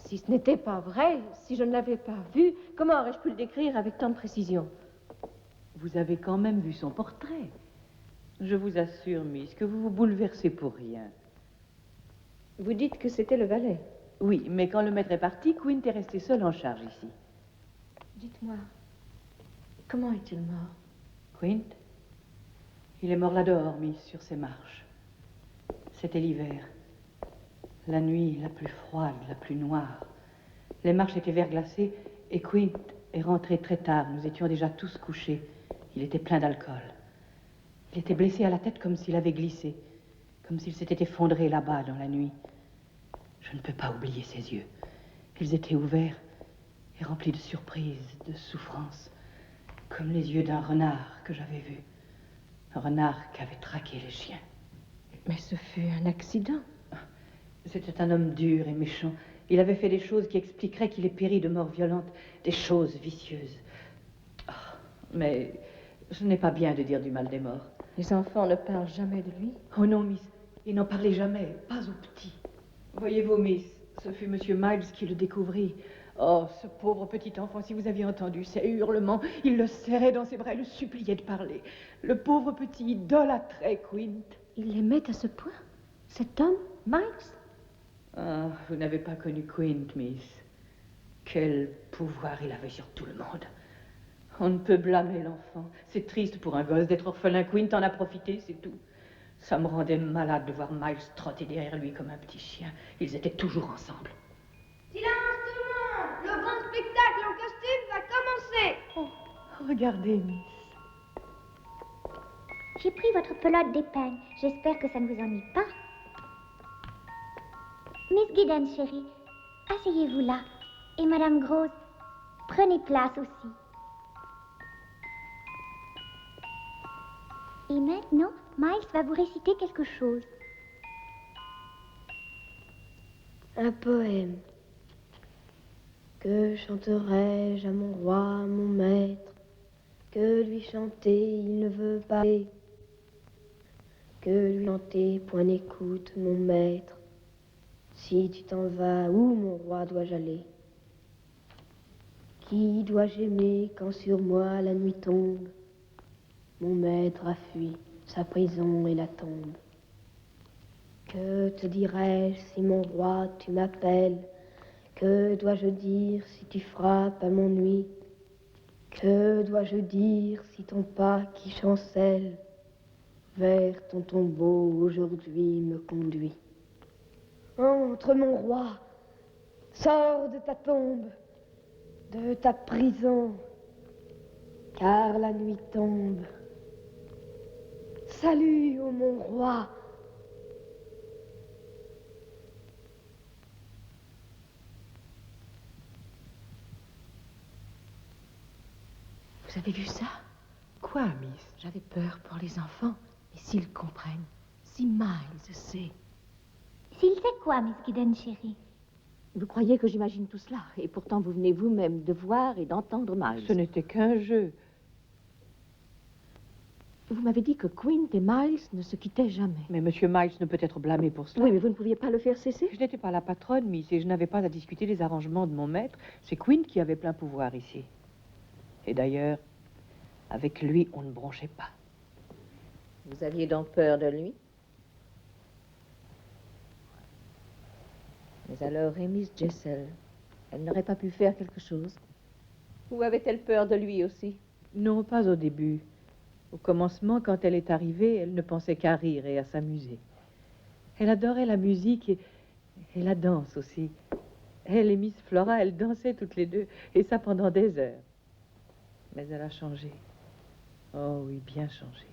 Si ce n'était pas vrai, si je ne l'avais pas vu, comment aurais-je pu le décrire avec tant de précision? Vous avez quand même vu son portrait. Je vous assure, Miss, que vous vous bouleversez pour rien. Vous dites que c'était le valet. Oui, mais quand le maître est parti, Quint est resté seul en charge ici. Dites-moi, comment est-il mort? Quint? Il est mort là dehors, Miss, sur ses marches. C'était l'hiver. La nuit la plus froide, la plus noire. Les marches étaient verglacées et Quint est rentré très tard. Nous étions déjà tous couchés. Il était plein d'alcool. Il était blessé à la tête comme s'il avait glissé, comme s'il s'était effondré là-bas dans la nuit. Je ne peux pas oublier ses yeux. Ils étaient ouverts et remplis de surprise, de souffrance, comme les yeux d'un renard que j'avais vu. Un renard qui avait traqué les chiens. Mais ce fut un accident. C'était un homme dur et méchant. Il avait fait des choses qui expliqueraient qu'il ait péri de mort violente, des choses vicieuses. Oh, mais ce n'est pas bien de dire du mal des morts. Les enfants ne parlent jamais de lui. Oh non, Miss, ils n'en parlaient jamais, pas aux petits. Voyez-vous, Miss, ce fut Monsieur Miles qui le découvrit. Oh, ce pauvre petit enfant, si vous aviez entendu ses hurlements, il le serrait dans ses bras et le suppliait de parler. Le pauvre petit idolâtrait Quint. Il l'aimait à ce point? Cet homme, Miles? Ah, vous n'avez pas connu Quint, Miss. Quel pouvoir il avait sur tout le monde. On ne peut blâmer l'enfant. C'est triste pour un gosse d'être orphelin. Quint en a profité, c'est tout. Ça me rendait malade de voir Miles trotter derrière lui comme un petit chien. Ils étaient toujours ensemble. Silence tout le monde! Le grand spectacle en costume va commencer! Oh, regardez, Miss. J'ai pris votre pelote d'épingle. J'espère que ça ne vous ennuie pas. Miss Giddens, chérie, asseyez-vous là. Et Madame Grosse, prenez place aussi. Et maintenant, Miles va vous réciter quelque chose. Un poème. Que chanterai-je à mon roi, mon maître? Que lui chanter, il ne veut pas. Que lui chanter, point n'écoute, mon maître. Si tu t'en vas, où, mon roi, dois-je aller? Qui dois-je aimer quand sur moi la nuit tombe? Mon maître a fui, sa prison est la tombe. Que te dirais-je si, mon roi, tu m'appelles Que dois-je dire si tu frappes à mon nuit? Que dois-je dire si ton pas qui chancelle vers ton tombeau aujourd'hui me conduit? Entre mon roi, sors de ta tombe, de ta prison, car la nuit tombe. Salut, ô mon roi! Vous avez vu ça? Quoi, Miss? J'avais peur pour les enfants. Mais s'ils comprennent, si Miles sait. S'il sait quoi, Miss Giddens, chérie? Vous croyez que j'imagine tout cela? Et pourtant, vous venez vous-même de voir et d'entendre Miles. Ce n'était qu'un jeu. Vous m'avez dit que Quint et Miles ne se quittaient jamais. Mais Monsieur Miles ne peut être blâmé pour cela. Oui, mais vous ne pouviez pas le faire cesser? Je n'étais pas la patronne, Miss, et je n'avais pas à discuter des arrangements de mon maître. C'est Quint qui avait plein pouvoir ici. Et d'ailleurs, avec lui, on ne bronchait pas. Vous aviez donc peur de lui? Mais alors, et Miss Jessel, elle n'aurait pas pu faire quelque chose? Ou avait-elle peur de lui aussi? Non, pas au début. Au commencement, quand elle est arrivée, elle ne pensait qu'à rire et à s'amuser. Elle adorait la musique et la danse aussi. Elle et Miss Flora, elles dansaient toutes les deux, et ça pendant des heures. Mais elle a changé. Oh oui, bien changé.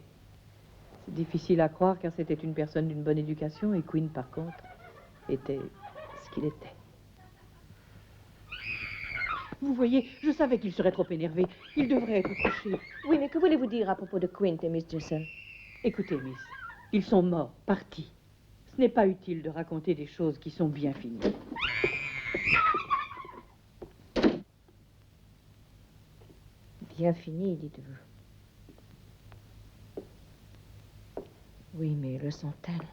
C'est difficile à croire car c'était une personne d'une bonne éducation et Quinn, par contre, était ce qu'il était. Vous voyez, je savais qu'il serait trop énervé. Il devrait être couché. Oui, mais que voulez-vous dire à propos de Quint et Miss Jessel? Écoutez, Miss, ils sont morts, partis. Ce n'est pas utile de raconter des choses qui sont bien finies. Bien fini, dites-vous. Oui, mais le sont-elles?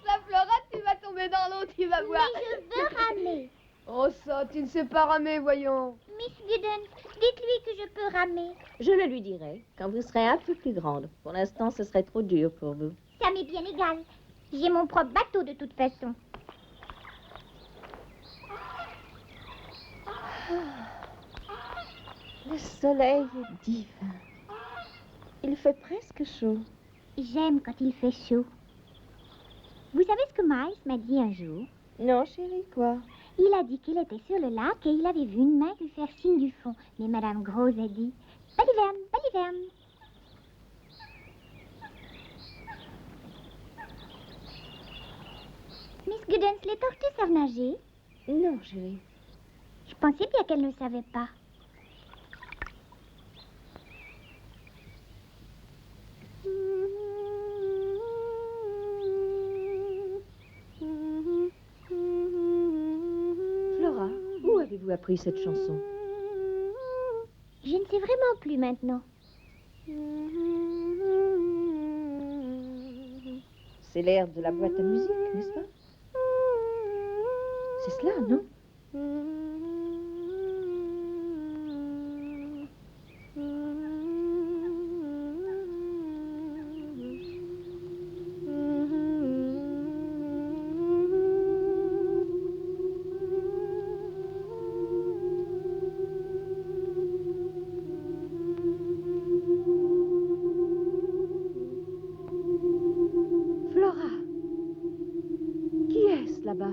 Ça, Flora, tu vas tomber dans l'eau, tu vas voir. Mais je veux ramer. Oh ça, tu ne sais pas ramer, voyons. Miss Giddens, dites-lui que je peux ramer. Je le lui dirai quand vous serez un peu plus grande. Pour l'instant, ce serait trop dur pour vous. Ça m'est bien égal. J'ai mon propre bateau de toute façon. Le soleil est divin. Il fait presque chaud. J'aime quand il fait chaud. Vous savez ce que Miles m'a dit un jour? Non, chérie, quoi? Il a dit qu'il était sur le lac et il avait vu une main lui faire signe du fond. Mais Madame Grosse a dit « Baliverne, baliverne !» Miss Giddens, les tortues savent nager? Non, chérie. Je pensais bien qu'elles ne savaient pas. Flora, où avez-vous appris cette chanson? Je ne sais vraiment plus maintenant. C'est l'air de la boîte à musique, n'est-ce pas? C'est cela, non? Flora, qui est-ce là-bas?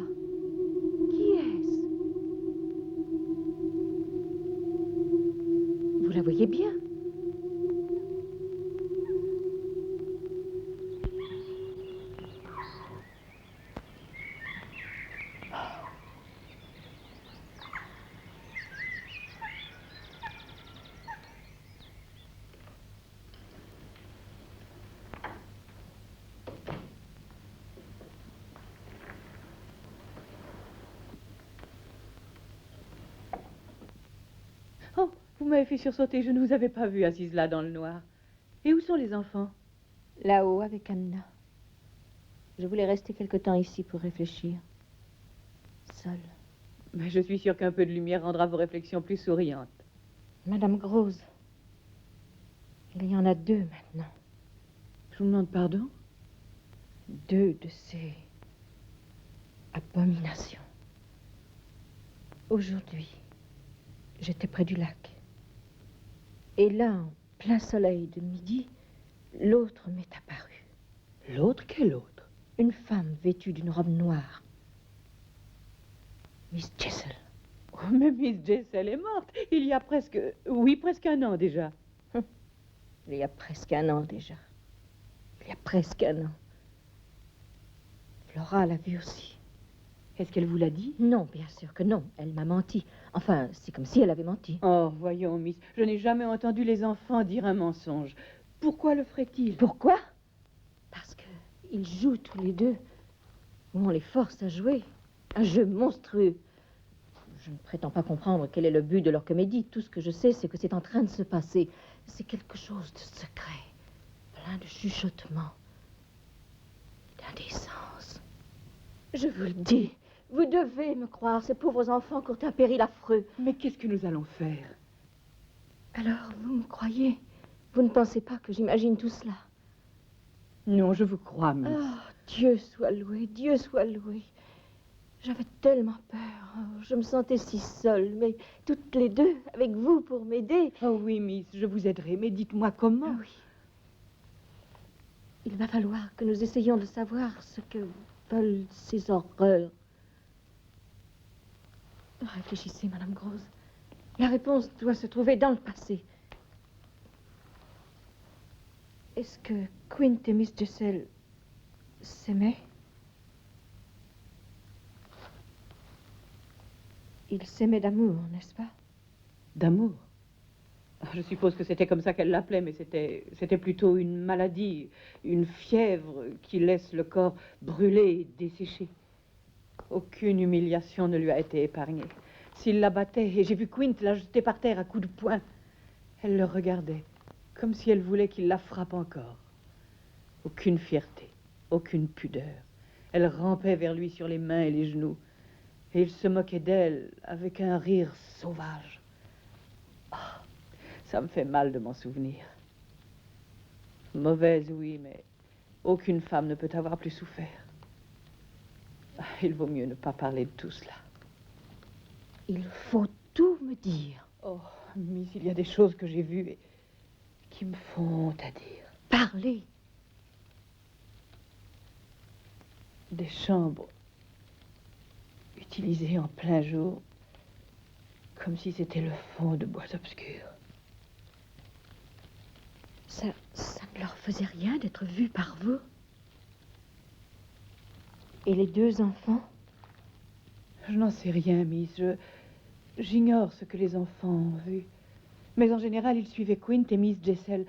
Qui est-ce? Vous la voyez bien? Vous m'avez fait sursauter, je ne vous avais pas vu assise là dans le noir. Et où sont les enfants? Là-haut, avec Anna. Je voulais rester quelque temps ici pour réfléchir. Seule. Mais je suis sûre qu'un peu de lumière rendra vos réflexions plus souriantes. Madame Grose. Il y en a 2 maintenant. Je vous demande pardon? 2 de ces abominations. Aujourd'hui, j'étais près du lac. Et là, en plein soleil de midi, l'autre m'est apparu. L'autre? Quel autre? Une femme vêtue d'une robe noire. Miss Jessel. Oh, mais Miss Jessel est morte. Il y a presque... Oui, presque 1 an déjà. Il y a presque 1 an déjà. Il y a presque 1 an. Flora l'a vue aussi. Est-ce qu'elle vous l'a dit? Non, bien sûr que non. Elle m'a menti. Enfin, c'est comme si elle avait menti. Oh, voyons, Miss, je n'ai jamais entendu les enfants dire un mensonge. Pourquoi le ferait-il? Pourquoi? Parce qu'ils jouent tous les 2. Ou on les force à jouer. Un jeu monstrueux. Je ne prétends pas comprendre quel est le but de leur comédie. Tout ce que je sais, c'est que c'est en train de se passer. C'est quelque chose de secret. Plein de chuchotements. D'indécence. Je vous le dis. Vous devez me croire. Ces pauvres enfants courent un péril affreux. Mais qu'est-ce que nous allons faire? Alors, vous me croyez? Vous ne pensez pas que j'imagine tout cela? Non, je vous crois, Miss. Oh, Dieu soit loué, Dieu soit loué. J'avais tellement peur. Oh, je me sentais si seule, mais toutes les 2, avec vous pour m'aider. Oh oui, Miss, je vous aiderai, mais dites-moi comment. Ah oui. Il va falloir que nous essayions de savoir ce que veulent ces horreurs. Réfléchissez, Madame Grose. La réponse doit se trouver dans le passé. Est-ce que Quint et Miss Jessel s'aimaient? Ils s'aimaient d'amour, n'est-ce pas? D'amour? Je suppose que c'était comme ça qu'elle l'appelait, mais c'était plutôt une maladie, une fièvre qui laisse le corps brûler et desséché. Aucune humiliation ne lui a été épargnée. S'il la battait, et j'ai vu Quint la jeter par terre à coups de poing, elle le regardait, comme si elle voulait qu'il la frappe encore. Aucune fierté, aucune pudeur. Elle rampait vers lui sur les mains et les genoux, et il se moquait d'elle avec un rire sauvage. Ah, ça me fait mal de m'en souvenir. Mauvaise, oui, mais aucune femme ne peut avoir plus souffert. Ah, il vaut mieux ne pas parler de tout cela. Il faut tout me dire. Oh, Miss, il y a des choses que j'ai vues et qui me font honte à dire. Parlez. Des chambres utilisées en plein jour, comme si c'était le fond de bois obscurs. Ça ne leur faisait rien d'être vus par vous? Et les 2 enfants? Je n'en sais rien, Miss. J'ignore ce que les enfants ont vu. Mais en général, ils suivaient Quint et Miss Jessel,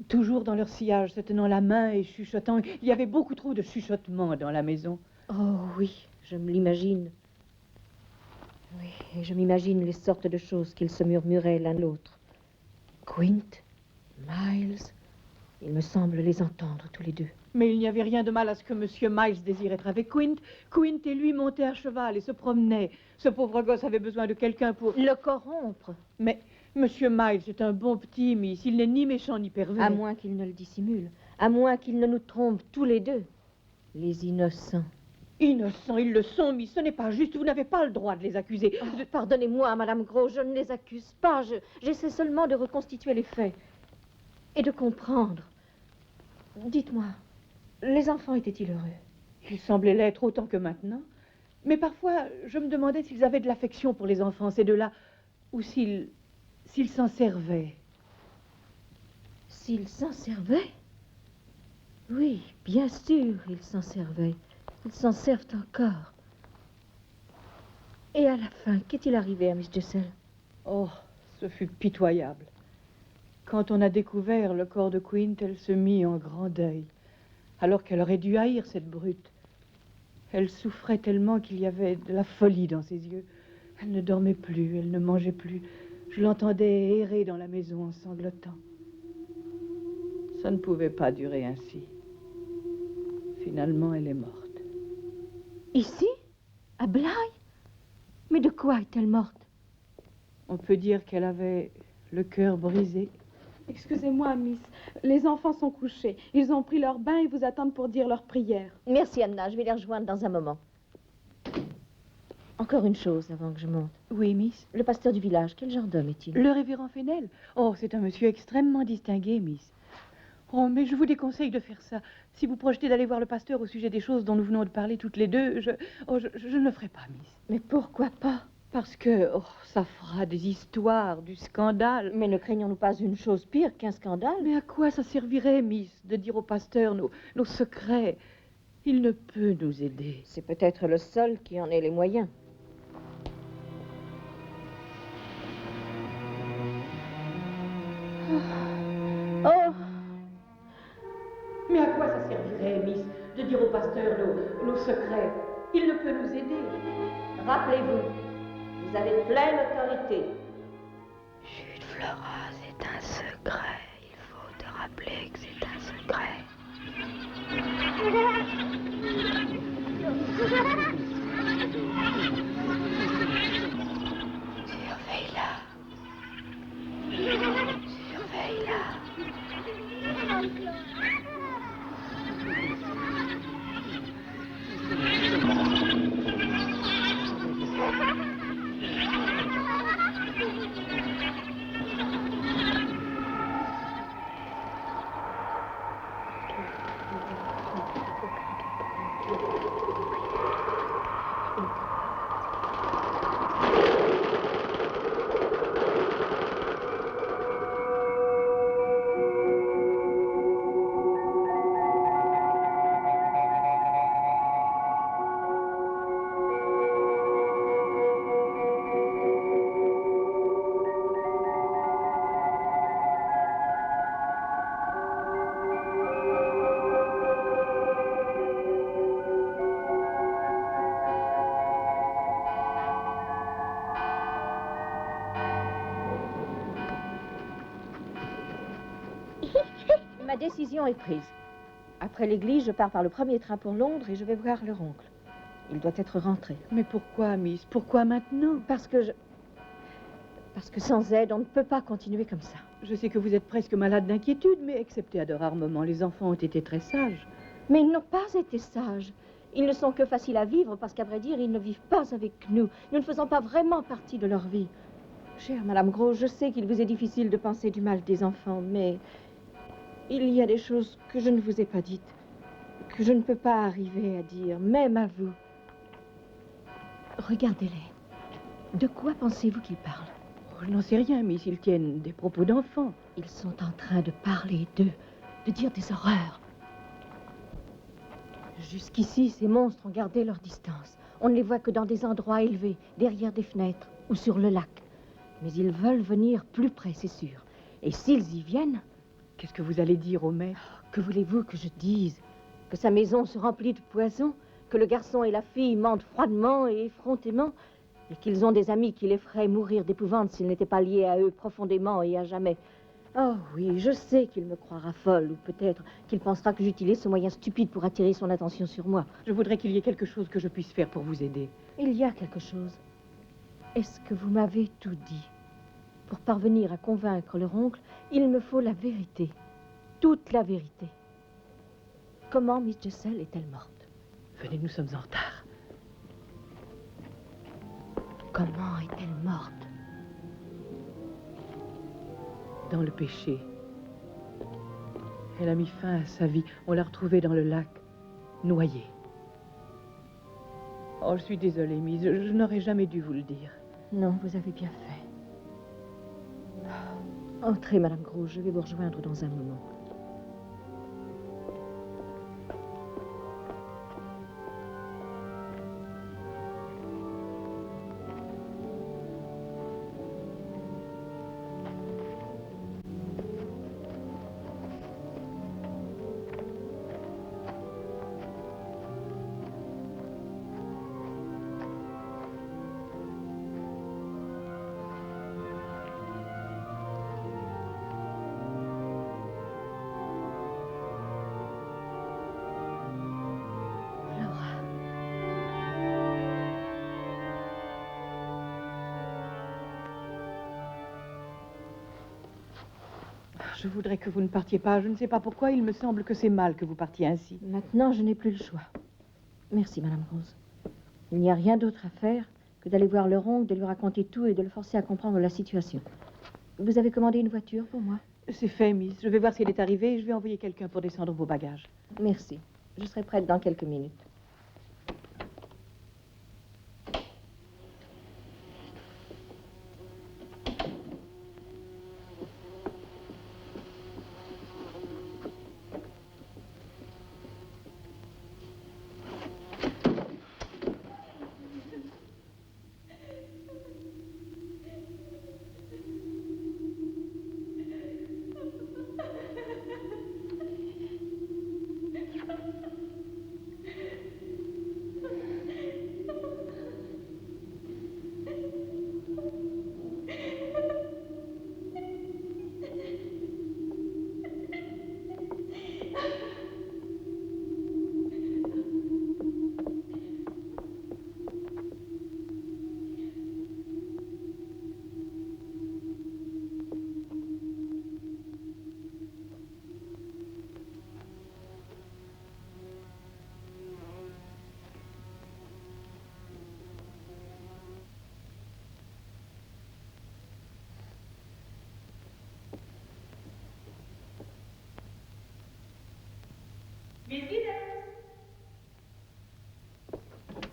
toujours dans leur sillage, se tenant la main et chuchotant. Il y avait beaucoup trop de chuchotements dans la maison. Oh oui, je me l'imagine. Oui, et je m'imagine les sortes de choses qu'ils se murmuraient l'un l'autre. Quint, Miles, il me semble les entendre tous les 2. Mais il n'y avait rien de mal à ce que Monsieur Miles désire être avec Quint. Quint et lui montaient à cheval et se promenaient. Ce pauvre gosse avait besoin de quelqu'un pour... Le corrompre. Mais Monsieur Miles est un bon petit, Miss. Il n'est ni méchant ni pervers. À moins qu'il ne le dissimule. À moins qu'il ne nous trompe tous les 2. Les innocents. Innocents, ils le sont, Miss. Ce n'est pas juste. Vous n'avez pas le droit de les accuser. Oh, pardonnez-moi, Madame Gros, je ne les accuse pas. J'essaie seulement de reconstituer les faits. Et de comprendre. Dites-moi, les enfants étaient-ils heureux? Ils semblaient l'être autant que maintenant. Mais parfois, je me demandais s'ils avaient de l'affection pour les enfants, ces 2-là, ou s'ils s'en servaient. S'ils s'en servaient? Oui, bien sûr, ils s'en servaient. Ils s'en servent encore. Et à la fin, qu'est-il arrivé à Miss Jessel? Oh, ce fut pitoyable. Quand on a découvert le corps de Quint, elle se mit en grand deuil, alors qu'elle aurait dû haïr cette brute. Elle souffrait tellement qu'il y avait de la folie dans ses yeux. Elle ne dormait plus, elle ne mangeait plus. Je l'entendais errer dans la maison en sanglotant. Ça ne pouvait pas durer ainsi. Finalement, elle est morte. Ici? À Blaye? Mais de quoi est-elle morte? On peut dire qu'elle avait le cœur brisé. Excusez-moi, Miss. Les enfants sont couchés. Ils ont pris leur bain et vous attendent pour dire leur prière. Merci, Anna. Je vais les rejoindre dans un moment. Encore une chose avant que je monte. Oui, Miss. Le pasteur du village, quel genre d'homme est-il? Le révérend Fennel. Oh, c'est un monsieur extrêmement distingué, Miss. Oh, mais je vous déconseille de faire ça. Si vous projetez d'aller voir le pasteur au sujet des choses dont nous venons de parler toutes les deux, je ne le ferai pas, Miss. Mais pourquoi pas? Parce que ça fera des histoires, du scandale. Mais ne craignons-nous pas une chose pire qu'un scandale? Mais à quoi ça servirait, Miss, de dire au pasteur nos secrets? Il ne peut nous aider. C'est peut-être le seul qui en ait les moyens. Oh! Mais à quoi ça servirait, Miss, de dire au pasteur nos secrets? Il ne peut nous aider. Rappelez-vous, vous avez pleine autorité. Chut, Flora, c'est un secret. Il faut te rappeler que c'est un secret. Surveille-la. Surveille-la. Ma décision est prise. Après l'église, je pars par le premier train pour Londres et je vais voir leur oncle. Il doit être rentré. Mais pourquoi, Miss? Pourquoi maintenant? Parce que sans aide, on ne peut pas continuer comme ça. Je sais que vous êtes presque malade d'inquiétude, mais excepté à de rares moments, les enfants ont été très sages. Mais ils n'ont pas été sages. Ils ne sont que faciles à vivre parce qu'à vrai dire, ils ne vivent pas avec nous. Nous ne faisons pas vraiment partie de leur vie. Chère Madame Gros, je sais qu'il vous est difficile de penser du mal des enfants, mais il y a des choses que je ne vous ai pas dites, que je ne peux pas arriver à dire, même à vous. Regardez-les. De quoi pensez-vous qu'ils parlent? Oh, je n'en sais rien, Miss. Ils tiennent des propos d'enfants. Ils sont en train de parler d'eux, de dire des horreurs. Jusqu'ici, ces monstres ont gardé leur distance. On ne les voit que dans des endroits élevés, derrière des fenêtres ou sur le lac. Mais ils veulent venir plus près, c'est sûr. Et s'ils y viennent... Qu'est-ce que vous allez dire au maître? Que voulez-vous que je dise? Que sa maison se remplit de poison? Que le garçon et la fille mentent froidement et effrontément? Et qu'ils ont des amis qui les feraient mourir d'épouvante s'ils n'étaient pas liés à eux profondément et à jamais? Oh oui, je sais qu'il me croira folle, ou peut-être qu'il pensera que j'utilise ce moyen stupide pour attirer son attention sur moi. Je voudrais qu'il y ait quelque chose que je puisse faire pour vous aider. Il y a quelque chose. Est-ce que vous m'avez tout dit? Pour parvenir à convaincre leur oncle, il me faut la vérité. Toute la vérité. Comment Miss Jessel est-elle morte? Venez, nous sommes en retard. Comment est-elle morte? Dans le péché. Elle a mis fin à sa vie. On l'a retrouvée dans le lac, noyée. Oh, je suis désolée, Miss. Je n'aurais jamais dû vous le dire. Non, vous avez bien fait. Entrez, Madame Gros, je vais vous rejoindre dans un moment. je voudrais que vous ne partiez pas. Je ne sais pas pourquoi, il me semble que c'est mal que vous partiez ainsi. Maintenant, je n'ai plus le choix. Merci, Madame Rose. Il n'y a rien d'autre à faire que d'aller voir leur oncle, de lui raconter tout et de le forcer à comprendre la situation. Vous avez commandé une voiture pour moi? C'est fait, Miss. Je vais voir si elle est arrivée et je vais envoyer quelqu'un pour descendre vos bagages. Merci. Je serai prête dans quelques minutes.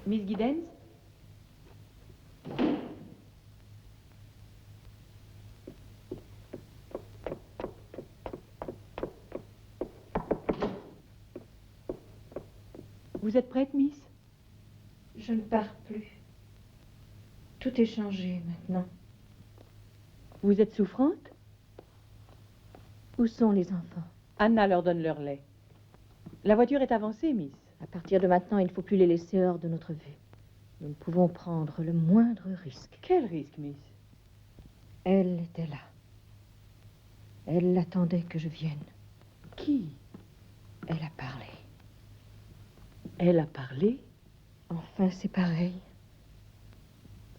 Miss Giddens? Vous êtes prête, Miss? Je ne pars plus. Tout est changé maintenant. Vous êtes souffrante? Où sont les enfants? Anna leur donne leur lait. La voiture est avancée, Miss. À partir de maintenant, il ne faut plus les laisser hors de notre vue. Nous ne pouvons prendre le moindre risque. Quel risque, Miss? Elle était là. Elle attendait que je vienne. Qui? Elle a parlé. Elle a parlé? Enfin, c'est pareil.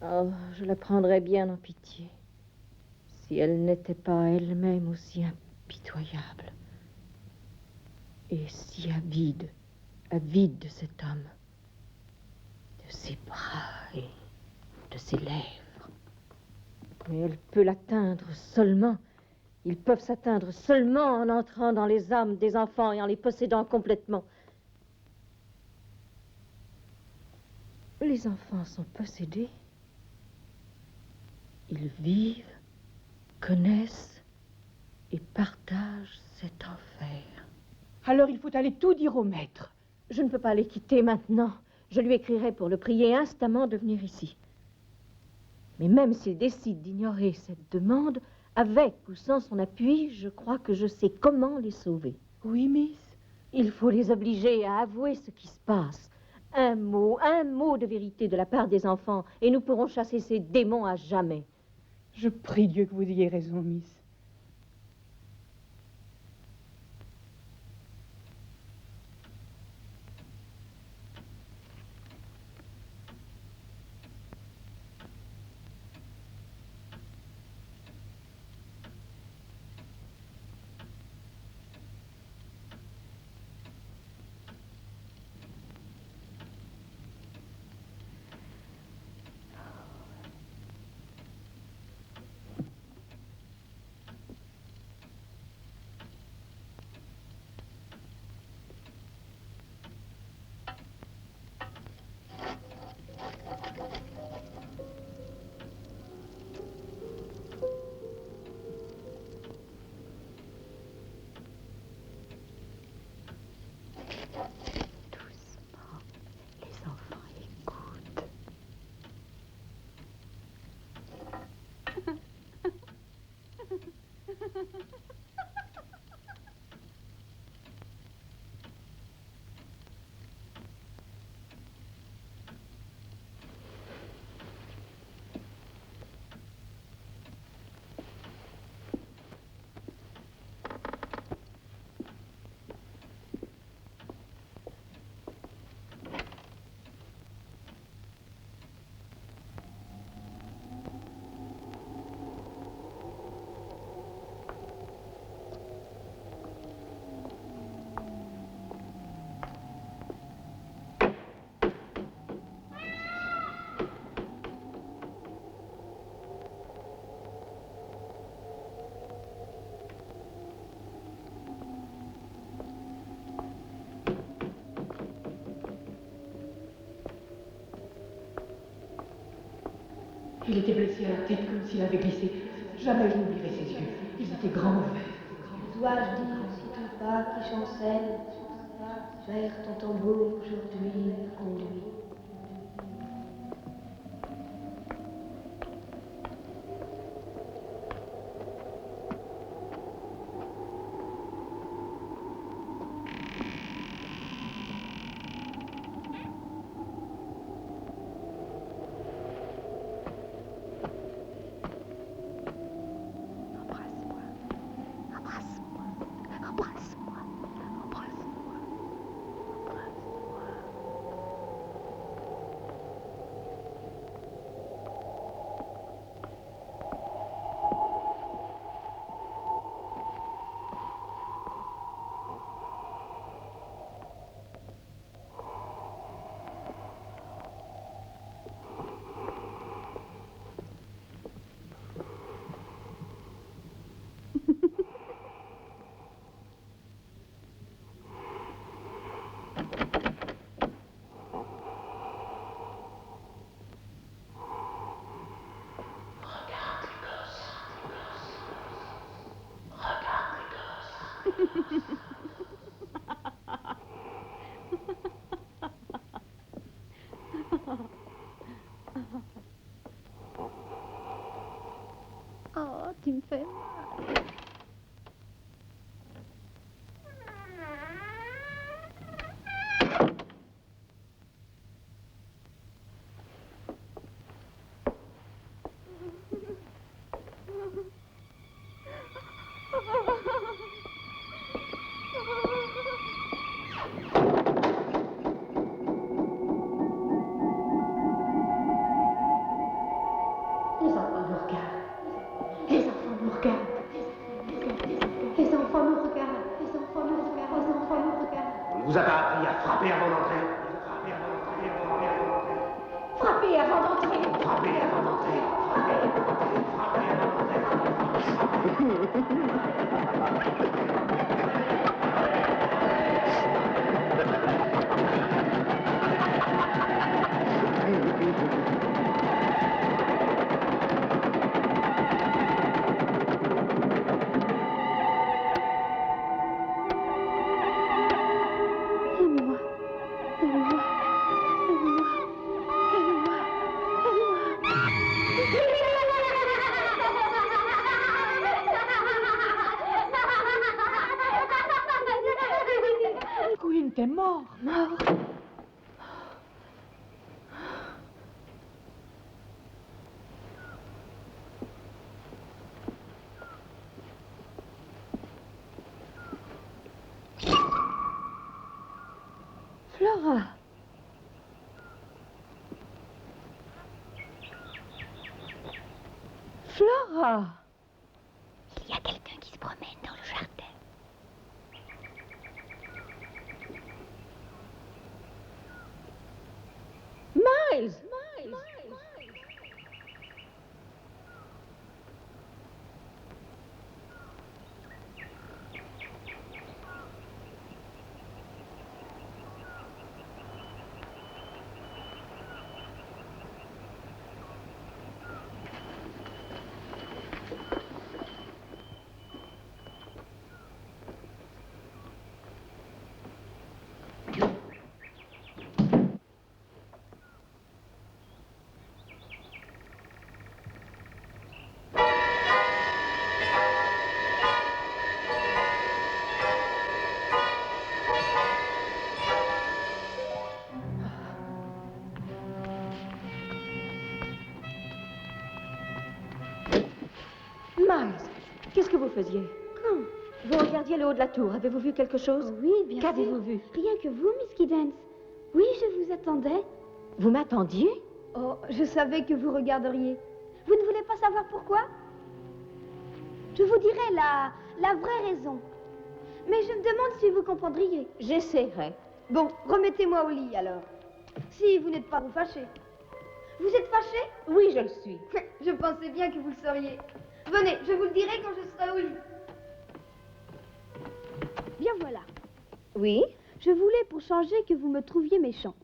Oh, je la prendrais bien en pitié. Si elle n'était pas elle-même aussi impitoyable. Et si avide de cet homme. De ses bras et de ses lèvres. Mais elle peut l'atteindre seulement. Ils peuvent s'atteindre seulement en entrant dans les âmes des enfants et en les possédant complètement. Les enfants sont possédés. Ils vivent, connaissent et partagent cet enfer. Alors il faut aller tout dire au maître. Je ne peux pas les quitter maintenant. Je lui écrirai pour le prier instamment de venir ici. Mais même s'il décide d'ignorer cette demande, avec ou sans son appui, je crois que je sais comment les sauver. Oui, Miss. Il faut les obliger à avouer ce qui se passe. Un mot de vérité de la part des enfants, et nous pourrons chasser ces démons à jamais. Je prie Dieu que vous ayez raison, Miss. Il était blessé à la tête comme s'il avait glissé. Jamais je n'oublierai ses yeux. Ils étaient grands ouverts. Dois-je dire, si ton pas qui chancelle, vers ton tombeau aujourd'hui me conduit. Oh, tu me fais mal. Les enfants nous regardent. Les enfants nous regardent. Les enfants nous regardent. Les enfants nous regardent. Les enfants nous regardent. On ne vous a pas appris à frapper avant d'entrer. Frappez avant d'entrer. Frapper avant d'entrer. Frapper avant Aimez-moi, aimez-moi, aimez-moi, aimez-moi, aimez-moi. Queen, t'es mort. Mort. Flora. Flora. Il y a quelqu'un qui se promène dans le jardin. Miles. Miles, qu'est-ce que vous faisiez? Quand? Vous regardiez le haut de la tour. Avez-vous vu quelque chose? Oui, bien sûr. Qu'avez-vous vu? Rien que vous, Miss Giddens. Oui, je vous attendais. Vous m'attendiez? Oh, je savais que vous regarderiez. Vous ne voulez pas savoir pourquoi? Je vous dirai la vraie raison. Mais je me demande si vous comprendriez. J'essaierai. Bon, remettez-moi au lit alors. Si vous n'êtes pas fâché. Vous êtes fâché? Oui, je le suis. Je pensais bien que vous le seriez. Venez, je vous le dirai quand je serai au lit. Bien voilà. Oui? Je voulais pour changer que vous me trouviez méchant.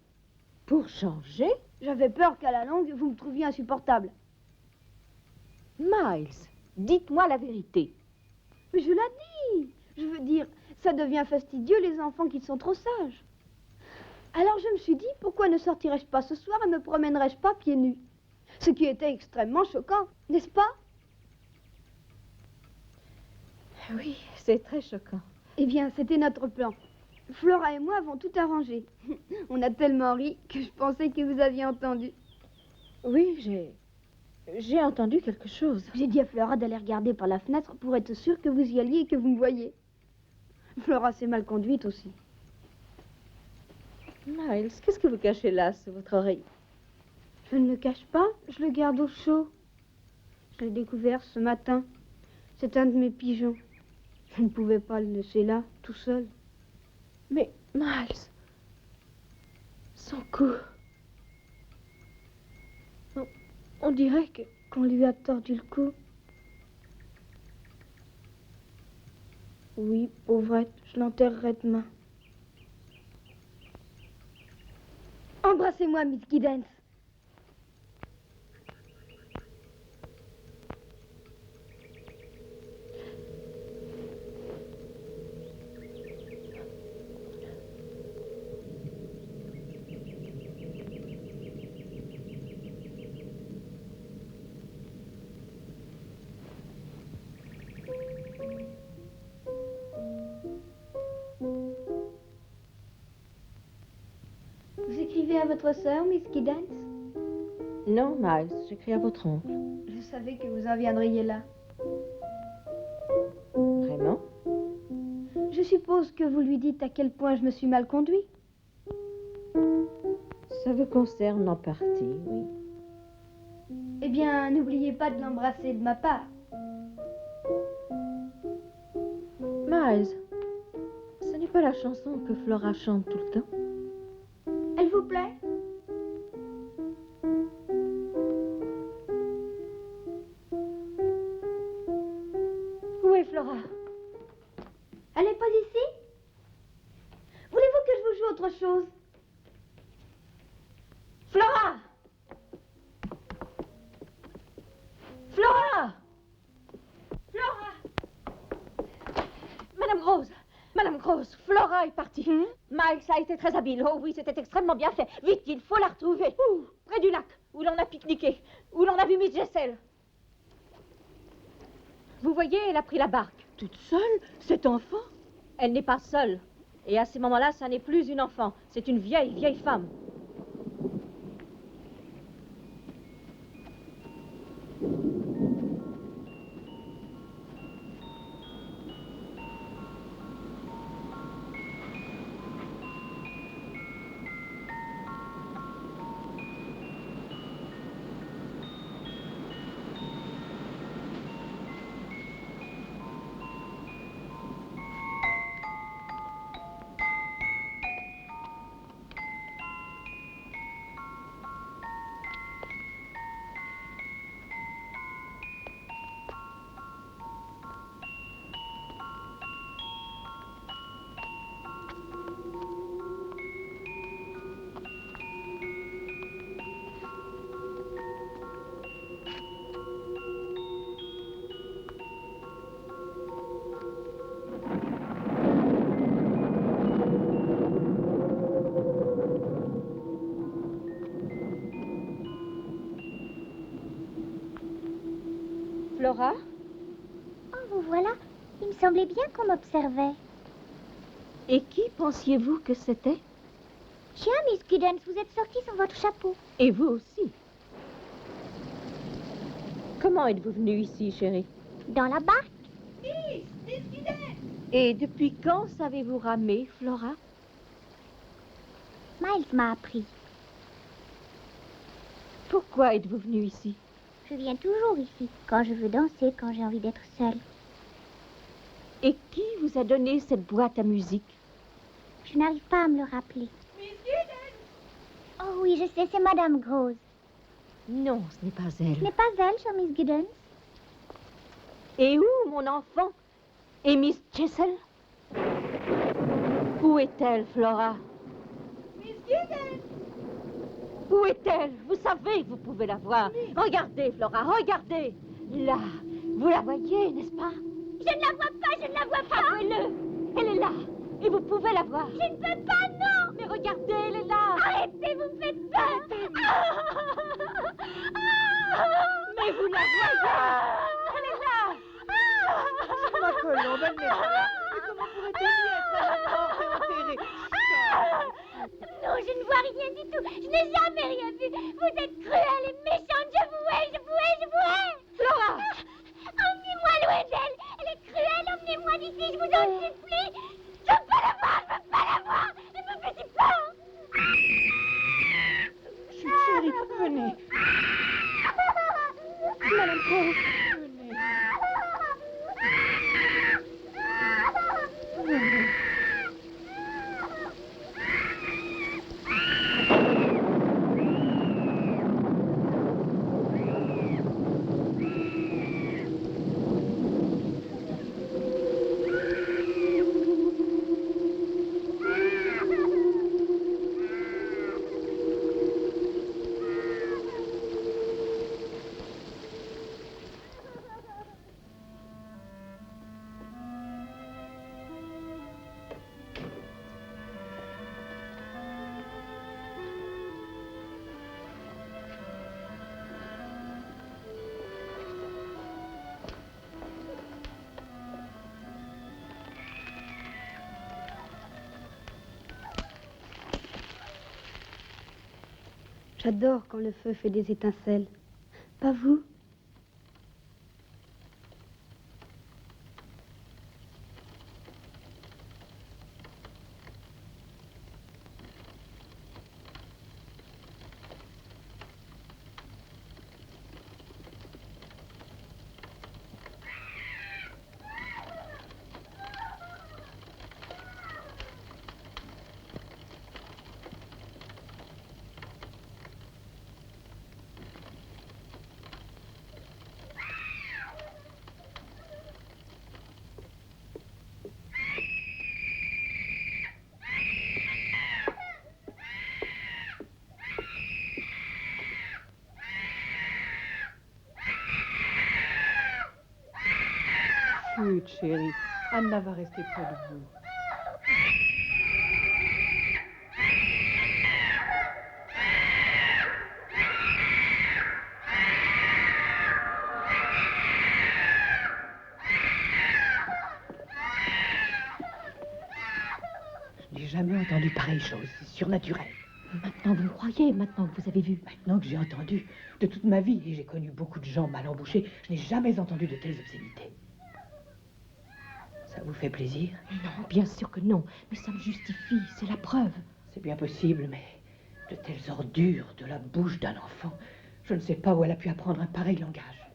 Pour changer? J'avais peur qu'à la longue, vous me trouviez insupportable. Miles, dites-moi la vérité. Mais je l'ai dit. Je veux dire, ça devient fastidieux les enfants qui sont trop sages. Alors je me suis dit, pourquoi ne sortirais-je pas ce soir et me promènerais-je pas pieds nus? Ce qui était extrêmement choquant, n'est-ce pas? Oui, c'est très choquant. Eh bien, c'était notre plan. Flora et moi avons tout arrangé. On a tellement ri que je pensais que vous aviez entendu. Oui, j'ai entendu quelque chose. J'ai dit à Flora d'aller regarder par la fenêtre pour être sûre que vous y alliez et que vous me voyiez. Flora s'est mal conduite aussi. Miles, qu'est-ce que vous cachez là sous votre oreille? Je ne le cache pas, je le garde au chaud. Je l'ai découvert ce matin. C'est un de mes pigeons. Je ne pouvais pas le laisser là, tout seul. Mais, Miles, son cou... On dirait qu'on lui a tordu le cou. Oui, pauvrette, je l'enterrerai demain. Embrassez-moi, Miss Giddens. Vous écrivez à votre sœur, Miss Giddens? Non, Miles, j'écris à votre oncle. Je savais que vous en viendriez là. Vraiment? Je suppose que vous lui dites à quel point je me suis mal conduit. Ça vous concerne en partie, oui. Eh bien, n'oubliez pas de l'embrasser de ma part. Miles, ce n'est pas la chanson que Flora chante tout le temps? Elle vous plaît? Où est Flora? Elle n'est pas ici? Voulez-vous que je vous joue autre chose? Flora! Flora! Flora! Madame Grosse, Flora est partie. Miles a été très habile. Oh oui, c'était extrêmement bien fait. Vite, il faut la retrouver. Où? Près du lac, où l'on a pique-niqué, où l'on a vu Miss Jessel. Vous voyez, elle a pris la barque. Toute seule, cet enfant? Elle n'est pas seule. Et à ce moment-là, ça n'est plus une enfant. C'est une vieille femme. Flora? Oh, vous voilà. Il me semblait bien qu'on m'observait. Et qui pensiez-vous que c'était? Tiens, Miss Giddens, vous êtes sortie sans votre chapeau. Et vous aussi. Comment êtes-vous venue ici, chérie? Dans la barque. Et depuis quand savez-vous ramer, Flora? Miles m'a appris. Pourquoi êtes-vous venue ici? Je viens toujours ici, quand je veux danser, quand j'ai envie d'être seule. Et qui vous a donné cette boîte à musique? Je n'arrive pas à me le rappeler. Oh oui, je sais, c'est Madame Grosse. Non, ce n'est pas Ce elle. n'est pas elle, chère Miss Giddens. Et où, mon enfant? Et Miss Jessel? Où est-elle, Flora? Miss Giddens! Où est-elle? Vous savez que vous pouvez la voir. Regardez, Flora, regardez. Là, vous la voyez, n'est-ce pas? Je ne la vois pas, je ne la vois pas. Avouez-le, elle est là, et vous pouvez la voir. Je ne peux pas, non. Mais regardez, elle est là. Arrêtez, vous me faites peur. Mais vous la voyez. Elle est là. Ma colombe, elle n'est pas là. Mais comment pourrait-elle être morte et enterrée? Non, je ne vois rien du tout. Je n'ai jamais rien vu. Vous êtes cruelle et méchante. Je vous hais, je vous hais, je vous hais. Flora! Emmenez-moi loin d'elle. Elle est cruelle. Emmenez-moi d'ici, je vous en supplie. Je veux pas la voir, je veux pas la voir. Ne me faites pas. Chut, chérie, venez. Madame Paul, venez. Venez. J'adore quand le feu fait des étincelles. Pas vous? Chut, chérie. Anna va rester près de vous. Je n'ai jamais entendu pareille chose. C'est surnaturel. Maintenant, vous me croyez, maintenant que vous avez vu. Maintenant que j'ai entendu de toute ma vie, et j'ai connu beaucoup de gens mal embouchés, je n'ai jamais entendu de telles obscénités. Ça vous fait plaisir? Non, bien sûr que non. Mais ça me justifie, c'est la preuve. C'est bien possible, mais de telles ordures de la bouche d'un enfant, je ne sais pas où elle a pu apprendre un pareil langage.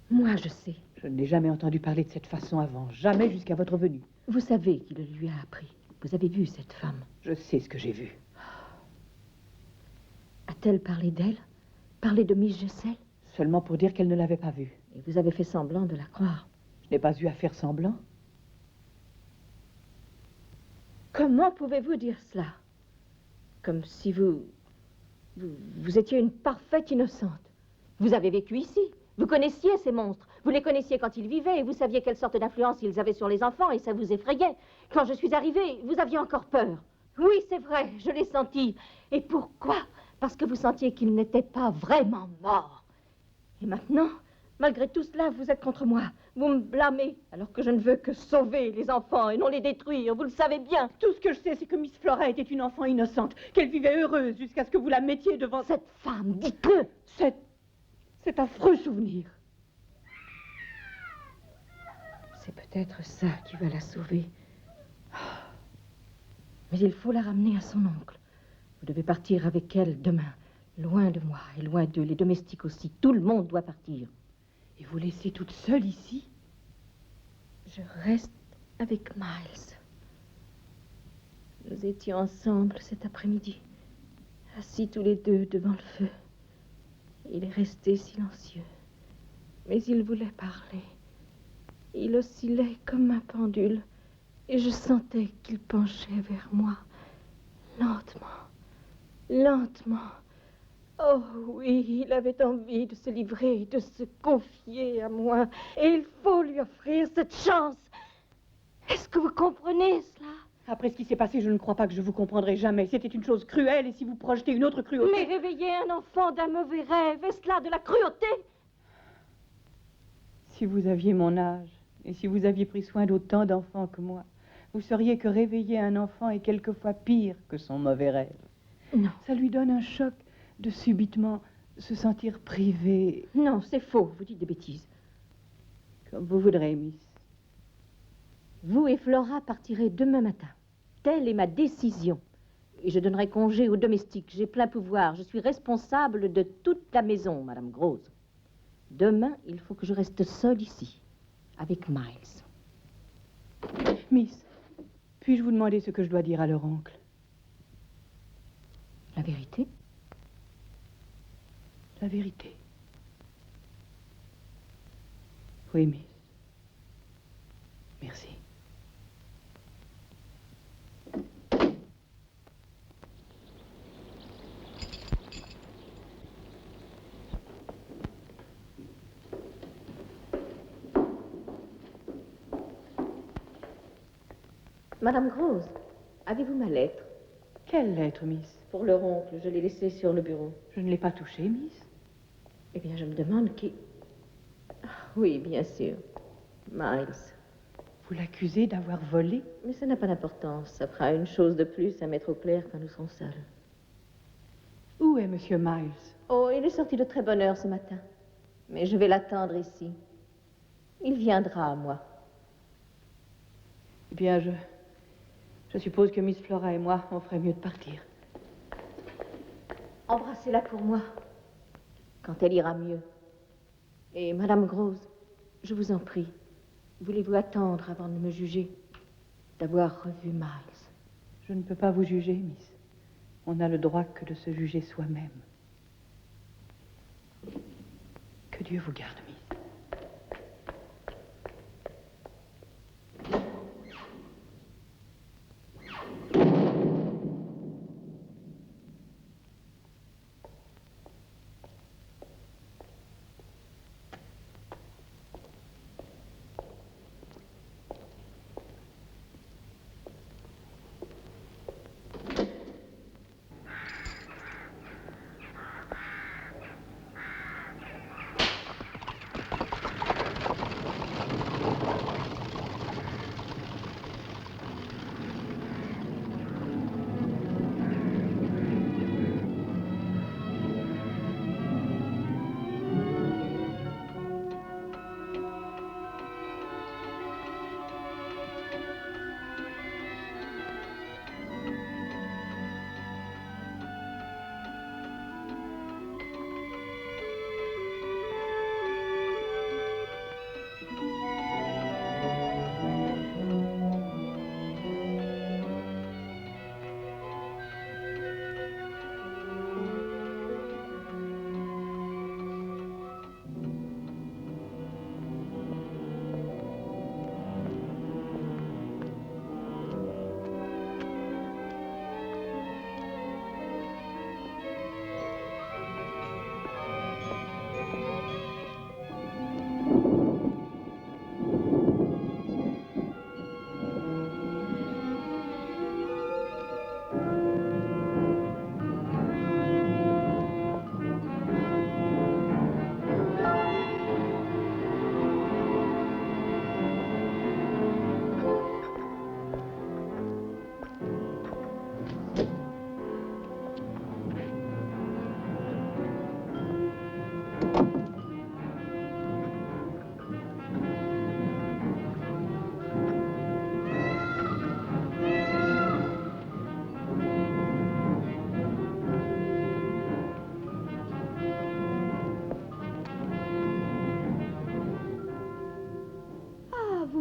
Moi, je sais. Je ne l'ai jamais entendu parler de cette façon avant, jamais jusqu'à votre venue. Vous savez qui le lui a appris. Vous avez vu cette femme. Je sais ce que j'ai vu. A-t-elle parlé d'elle? Parlé de Miss Gessel? Seulement pour dire qu'elle ne l'avait pas vue. Et vous avez fait semblant de la croire. Je n'ai pas eu à faire semblant. Comment pouvez-vous dire cela? Comme si vous étiez une parfaite innocente. Vous avez vécu ici. Vous connaissiez ces monstres. Vous les connaissiez quand ils vivaient et vous saviez quelle sorte d'influence ils avaient sur les enfants et ça vous effrayait. Quand je suis arrivée, vous aviez encore peur. Oui, c'est vrai, je l'ai senti. Et pourquoi? Parce que vous sentiez qu'ils n'étaient pas vraiment morts. Et maintenant, malgré tout cela, vous êtes contre moi. Vous me blâmez, alors que je ne veux que sauver les enfants et non les détruire. Vous le savez bien. Tout ce que je sais, c'est que Miss Flora était une enfant innocente, qu'elle vivait heureuse jusqu'à ce que vous la mettiez devant Cette femme, dites-le. cet affreux souvenir. C'est peut-être ça qui va la sauver. Mais il faut la ramener à son oncle. Vous devez partir avec elle demain. Loin de moi et loin d'eux, les domestiques aussi. Tout le monde doit partir. Et vous laissez toute seule ici? Je reste avec Miles. Nous étions ensemble cet après-midi, assis tous les deux devant le feu. Il est resté silencieux, mais il voulait parler. Il oscillait comme un pendule, et je sentais qu'il penchait vers moi, lentement, lentement, Oh oui, il avait envie de se livrer, de se confier à moi. Et il faut lui offrir cette chance. Est-ce que vous comprenez cela? Après ce qui s'est passé, je ne crois pas que je vous comprendrai jamais. C'était une chose cruelle, et si vous projetez une autre cruauté... Mais réveiller un enfant d'un mauvais rêve, est-ce là de la cruauté? Si vous aviez mon âge, et si vous aviez pris soin d'autant d'enfants que moi, vous sauriez que réveiller un enfant est quelquefois pire que son mauvais rêve. Non. Ça lui donne un choc de subitement se sentir privé. Non, c'est faux, vous dites des bêtises. Comme vous voudrez, Miss. Vous et Flora partirez demain matin. Telle est ma décision. Et je donnerai congé aux domestiques. J'ai plein pouvoir. Je suis responsable de toute la maison, Madame Grosse. Demain, il faut que je reste seule ici, avec Miles. Miss, puis-je vous demander ce que je dois dire à leur oncle? La vérité? La vérité. Oui, Miss. Merci. Madame Grosse, avez-vous ma lettre? Quelle lettre, Miss? Pour leur oncle, je l'ai laissée sur le bureau. Je ne l'ai pas touchée, Miss. Eh bien, je me demande qui... Ah, oui, bien sûr. Miles. Vous l'accusez d'avoir volé? Mais ça n'a pas d'importance. Ça fera une chose de plus à mettre au clair quand nous serons seuls. Où est Monsieur Miles? Oh, il est sorti de très bonne heure ce matin. Mais je vais l'attendre ici. Il viendra à moi. Eh bien, je suppose que Miss Flora et moi, on ferait mieux de partir. Embrassez-la pour moi, quand elle ira mieux. Et Madame Grosse, je vous en prie, voulez-vous attendre avant de me juger, d'avoir revu Miles? Je ne peux pas vous juger, Miss. On n'a le droit que de se juger soi-même. Que Dieu vous garde, Miss.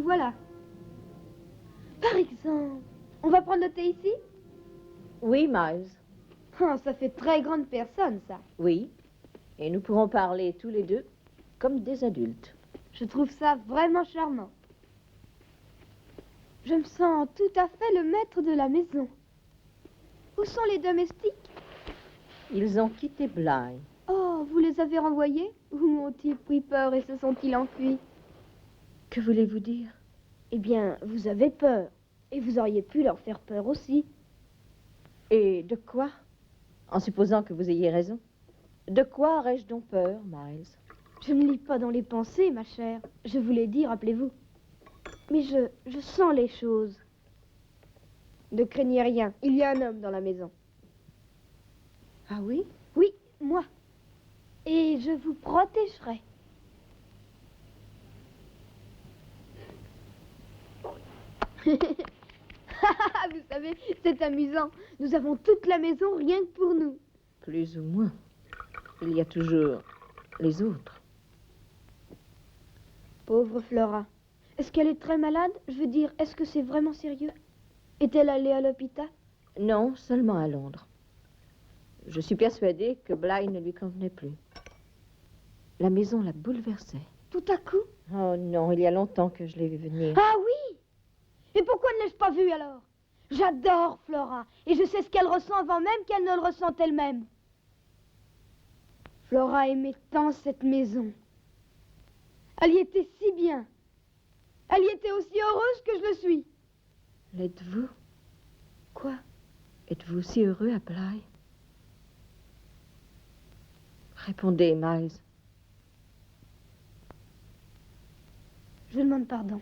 Voilà. Par exemple, on va prendre le thé ici? Oui, Miles. Oh, ça fait très grande personne, ça. Oui. Et nous pourrons parler tous les deux comme des adultes. Je trouve ça vraiment charmant. Je me sens tout à fait le maître de la maison. Où sont les domestiques? Ils ont quitté Bly. Oh, vous les avez renvoyés? Ou m'ont-ils pris peur et se sont-ils enfuis? Que voulez-vous dire? Eh bien, vous avez peur. Et vous auriez pu leur faire peur aussi. Et de quoi? En supposant que vous ayez raison. De quoi aurais-je donc peur, Miles? Je ne lis pas dans les pensées, ma chère. Je vous l'ai dit, rappelez-vous. Mais je sens les choses. Ne craignez rien. Il y a un homme dans la maison. Ah oui? Oui, moi. Et je vous protégerai. Vous savez, c'est amusant. Nous avons toute la maison rien que pour nous. Plus ou moins. Il y a toujours les autres. Pauvre Flora. Est-ce qu'elle est très malade? Je veux dire, est-ce que c'est vraiment sérieux? Est-elle allée à l'hôpital? Non, seulement à Londres. Je suis persuadée que Bly ne lui convenait plus. La maison l'a bouleversée. Tout à coup? Oh non, il y a longtemps que je l'ai vu venir. Ah oui! Et pourquoi ne l'ai-je pas vue alors? J'adore Flora, et je sais ce qu'elle ressent avant même qu'elle ne le ressente elle-même. Flora aimait tant cette maison. Elle y était si bien. Elle y était aussi heureuse que je le suis. L'êtes-vous? Quoi? Êtes-vous aussi heureux à Bly? Répondez, Miles. Je demande pardon.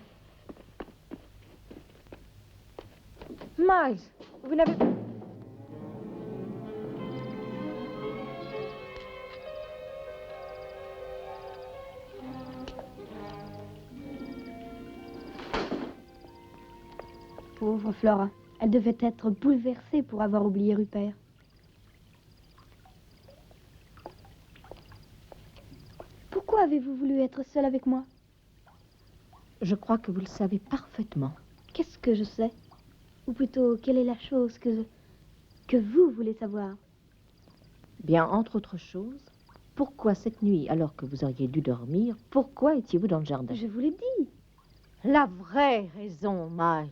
Miles, vous n'avez... Pauvre Flora. Elle devait être bouleversée pour avoir oublié Rupert. Pourquoi avez-vous voulu être seule avec moi? Je crois que vous le savez parfaitement. Qu'est-ce que je sais? Ou plutôt, quelle est la chose que vous voulez savoir? Bien, entre autres choses, pourquoi cette nuit, alors que vous auriez dû dormir, pourquoi étiez-vous dans le jardin? Je vous l'ai dit. La vraie raison, Miles.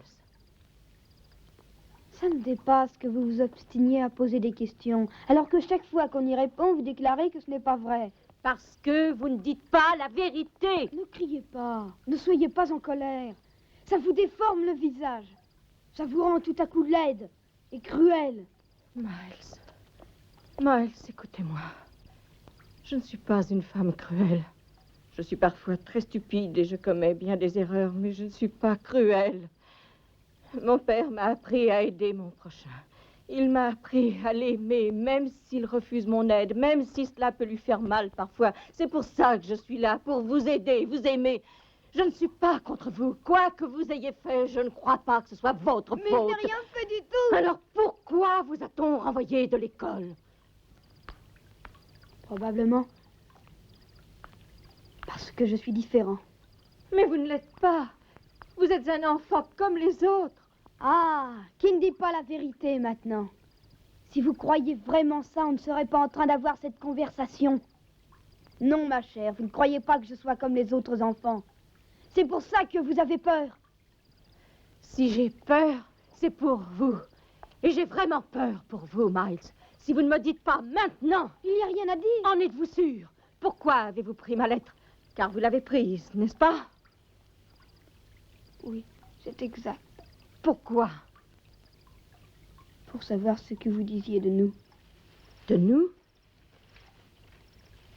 Ça me dépasse que vous vous obstiniez à poser des questions, alors que chaque fois qu'on y répond, vous déclarez que ce n'est pas vrai. Parce que vous ne dites pas la vérité. Ne criez pas, ne soyez pas en colère. Ça vous déforme le visage. Ça vous rend tout à coup laide et cruelle. Miles, écoutez-moi. Je ne suis pas une femme cruelle. Je suis parfois très stupide et je commets bien des erreurs, mais je ne suis pas cruelle. Mon père m'a appris à aider mon prochain. Il m'a appris à l'aimer, même s'il refuse mon aide, même si cela peut lui faire mal parfois. C'est pour ça que je suis là, pour vous aider, vous aimer. Je ne suis pas contre vous. Quoi que vous ayez fait, je ne crois pas que ce soit votre Mais faute. je n'ai rien fait du tout. Alors pourquoi vous a-t-on renvoyé de l'école? Probablement parce que je suis différent. Mais vous ne l'êtes pas. Vous êtes un enfant comme les autres. Ah, qui ne dit pas la vérité maintenant? Si vous croyez vraiment ça, on ne serait pas en train d'avoir cette conversation. Non, ma chère, vous ne croyez pas que je sois comme les autres enfants. C'est pour ça que vous avez peur. Si j'ai peur, c'est pour vous. Et j'ai vraiment peur pour vous, Miles. Si vous ne me dites pas maintenant... Il n'y a rien à dire. En êtes-vous sûr? Pourquoi avez-vous pris ma lettre? Car vous l'avez prise, n'est-ce pas? Oui, c'est exact. Pourquoi? Pour savoir ce que vous disiez de nous. De nous?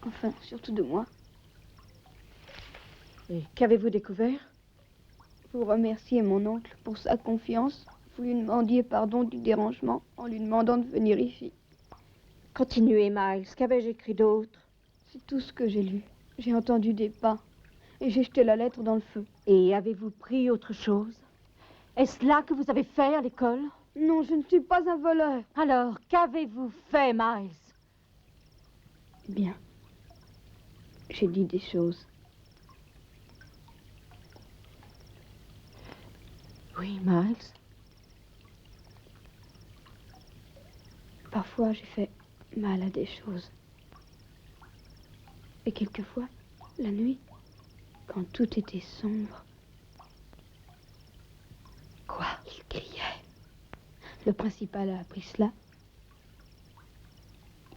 Enfin, surtout de moi. Et qu'avez-vous découvert? Vous remerciez mon oncle pour sa confiance. Vous lui demandiez pardon du dérangement en lui demandant de venir ici. Continuez, Miles. Qu'avais-je écrit d'autre? C'est tout ce que j'ai lu. J'ai entendu des pas et j'ai jeté la lettre dans le feu. Et avez-vous pris autre chose? Est-ce là que vous avez fait à l'école? Non, je ne suis pas un voleur. Alors, qu'avez-vous fait, Miles? Bien. J'ai dit des choses. Oui, Miles. Parfois, j'ai fait mal à des choses. Et quelquefois, la nuit, quand tout était sombre. Quoi? Il criait. Le principal a appris cela.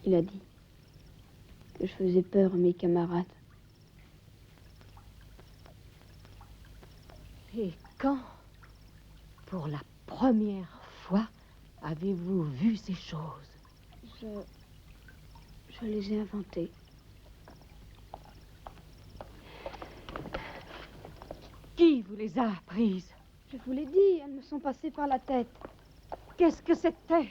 Il a dit que je faisais peur à mes camarades. Et quand, pour la première fois, avez-vous vu ces choses? Je les ai inventées. Qui vous les a apprises? Je vous l'ai dit, elles me sont passées par la tête. Qu'est-ce que c'était?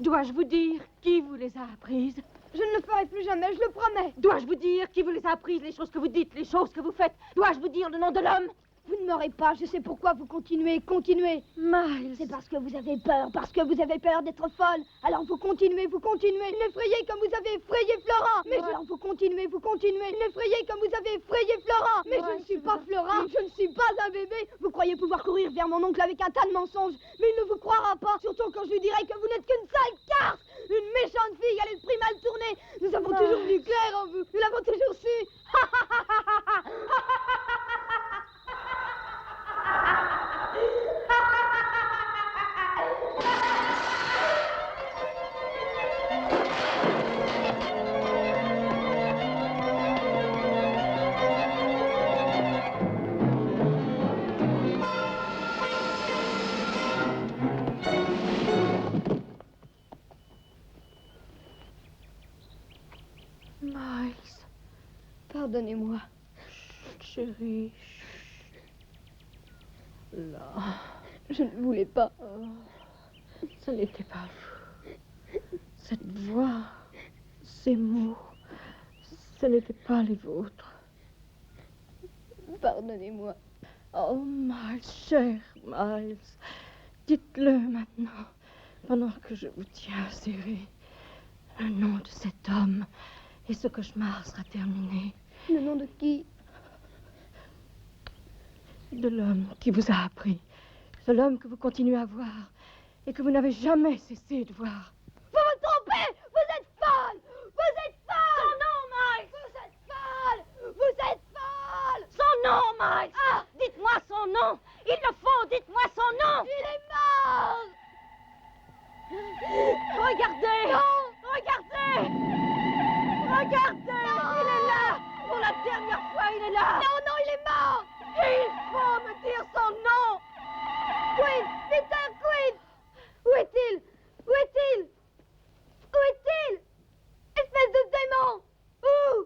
Dois-je vous dire qui vous les a apprises? Je ne le ferai plus jamais, je le promets. Dois-je vous dire qui vous les a apprises, les choses que vous dites, les choses que vous faites? Dois-je vous dire le nom de l'homme? Vous ne m'aurez pas, je sais pourquoi vous continuez, continuez. Miles. C'est parce que vous avez peur d'être folle. Alors vous continuez, l'effrayez comme vous avez effrayé Flora. Mais alors vous continuez, l'effrayez comme vous avez effrayé Flora. Mais je ne suis pas Flora, je ne suis pas un bébé. Vous croyez pouvoir courir vers mon oncle avec un tas de mensonges, mais il ne vous croira pas, surtout quand je lui dirai que vous n'êtes qu'une sale carte, une méchante fille à l'esprit mal tourné. Nous avons toujours vu clair en vous, nous l'avons toujours su. Miles. Pardonnez-moi. Chérie. Là. Je ne voulais pas. Oh, ce n'était pas vous. Cette voix, ces mots, ce n'étaient pas les vôtres. Pardonnez-moi. Oh, Miles, cher Miles, dites-le maintenant, pendant que je vous tiens serré. Le nom de cet homme, et ce cauchemar sera terminé. Le nom de qui? De l'homme qui vous a appris. De l'homme que vous continuez à voir et que vous n'avez jamais cessé de voir. Vous vous trompez! Vous êtes folle! Vous êtes folle! Son nom, Miles! Vous êtes folle! Vous êtes folle! Son nom, Miles! Ah, dites-moi son nom! Il le faut, dites-moi son nom! Il est mort! Regardez! Non! Regardez! Regardez! Non! Il est là! Pour la dernière fois, il est là! Non, non, il est mort! Il faut me dire son nom! Queen! Peter Queen! Où est-il? Où est-il? Où est-il? Espèce de démon! Où?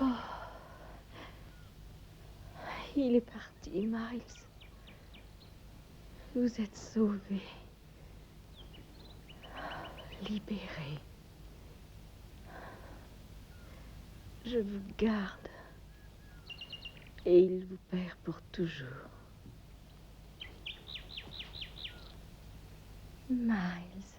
Oh. Il est parti, Miles. Vous êtes sauvé. Libéré. Je vous garde. Et il vous perd pour toujours. Miles.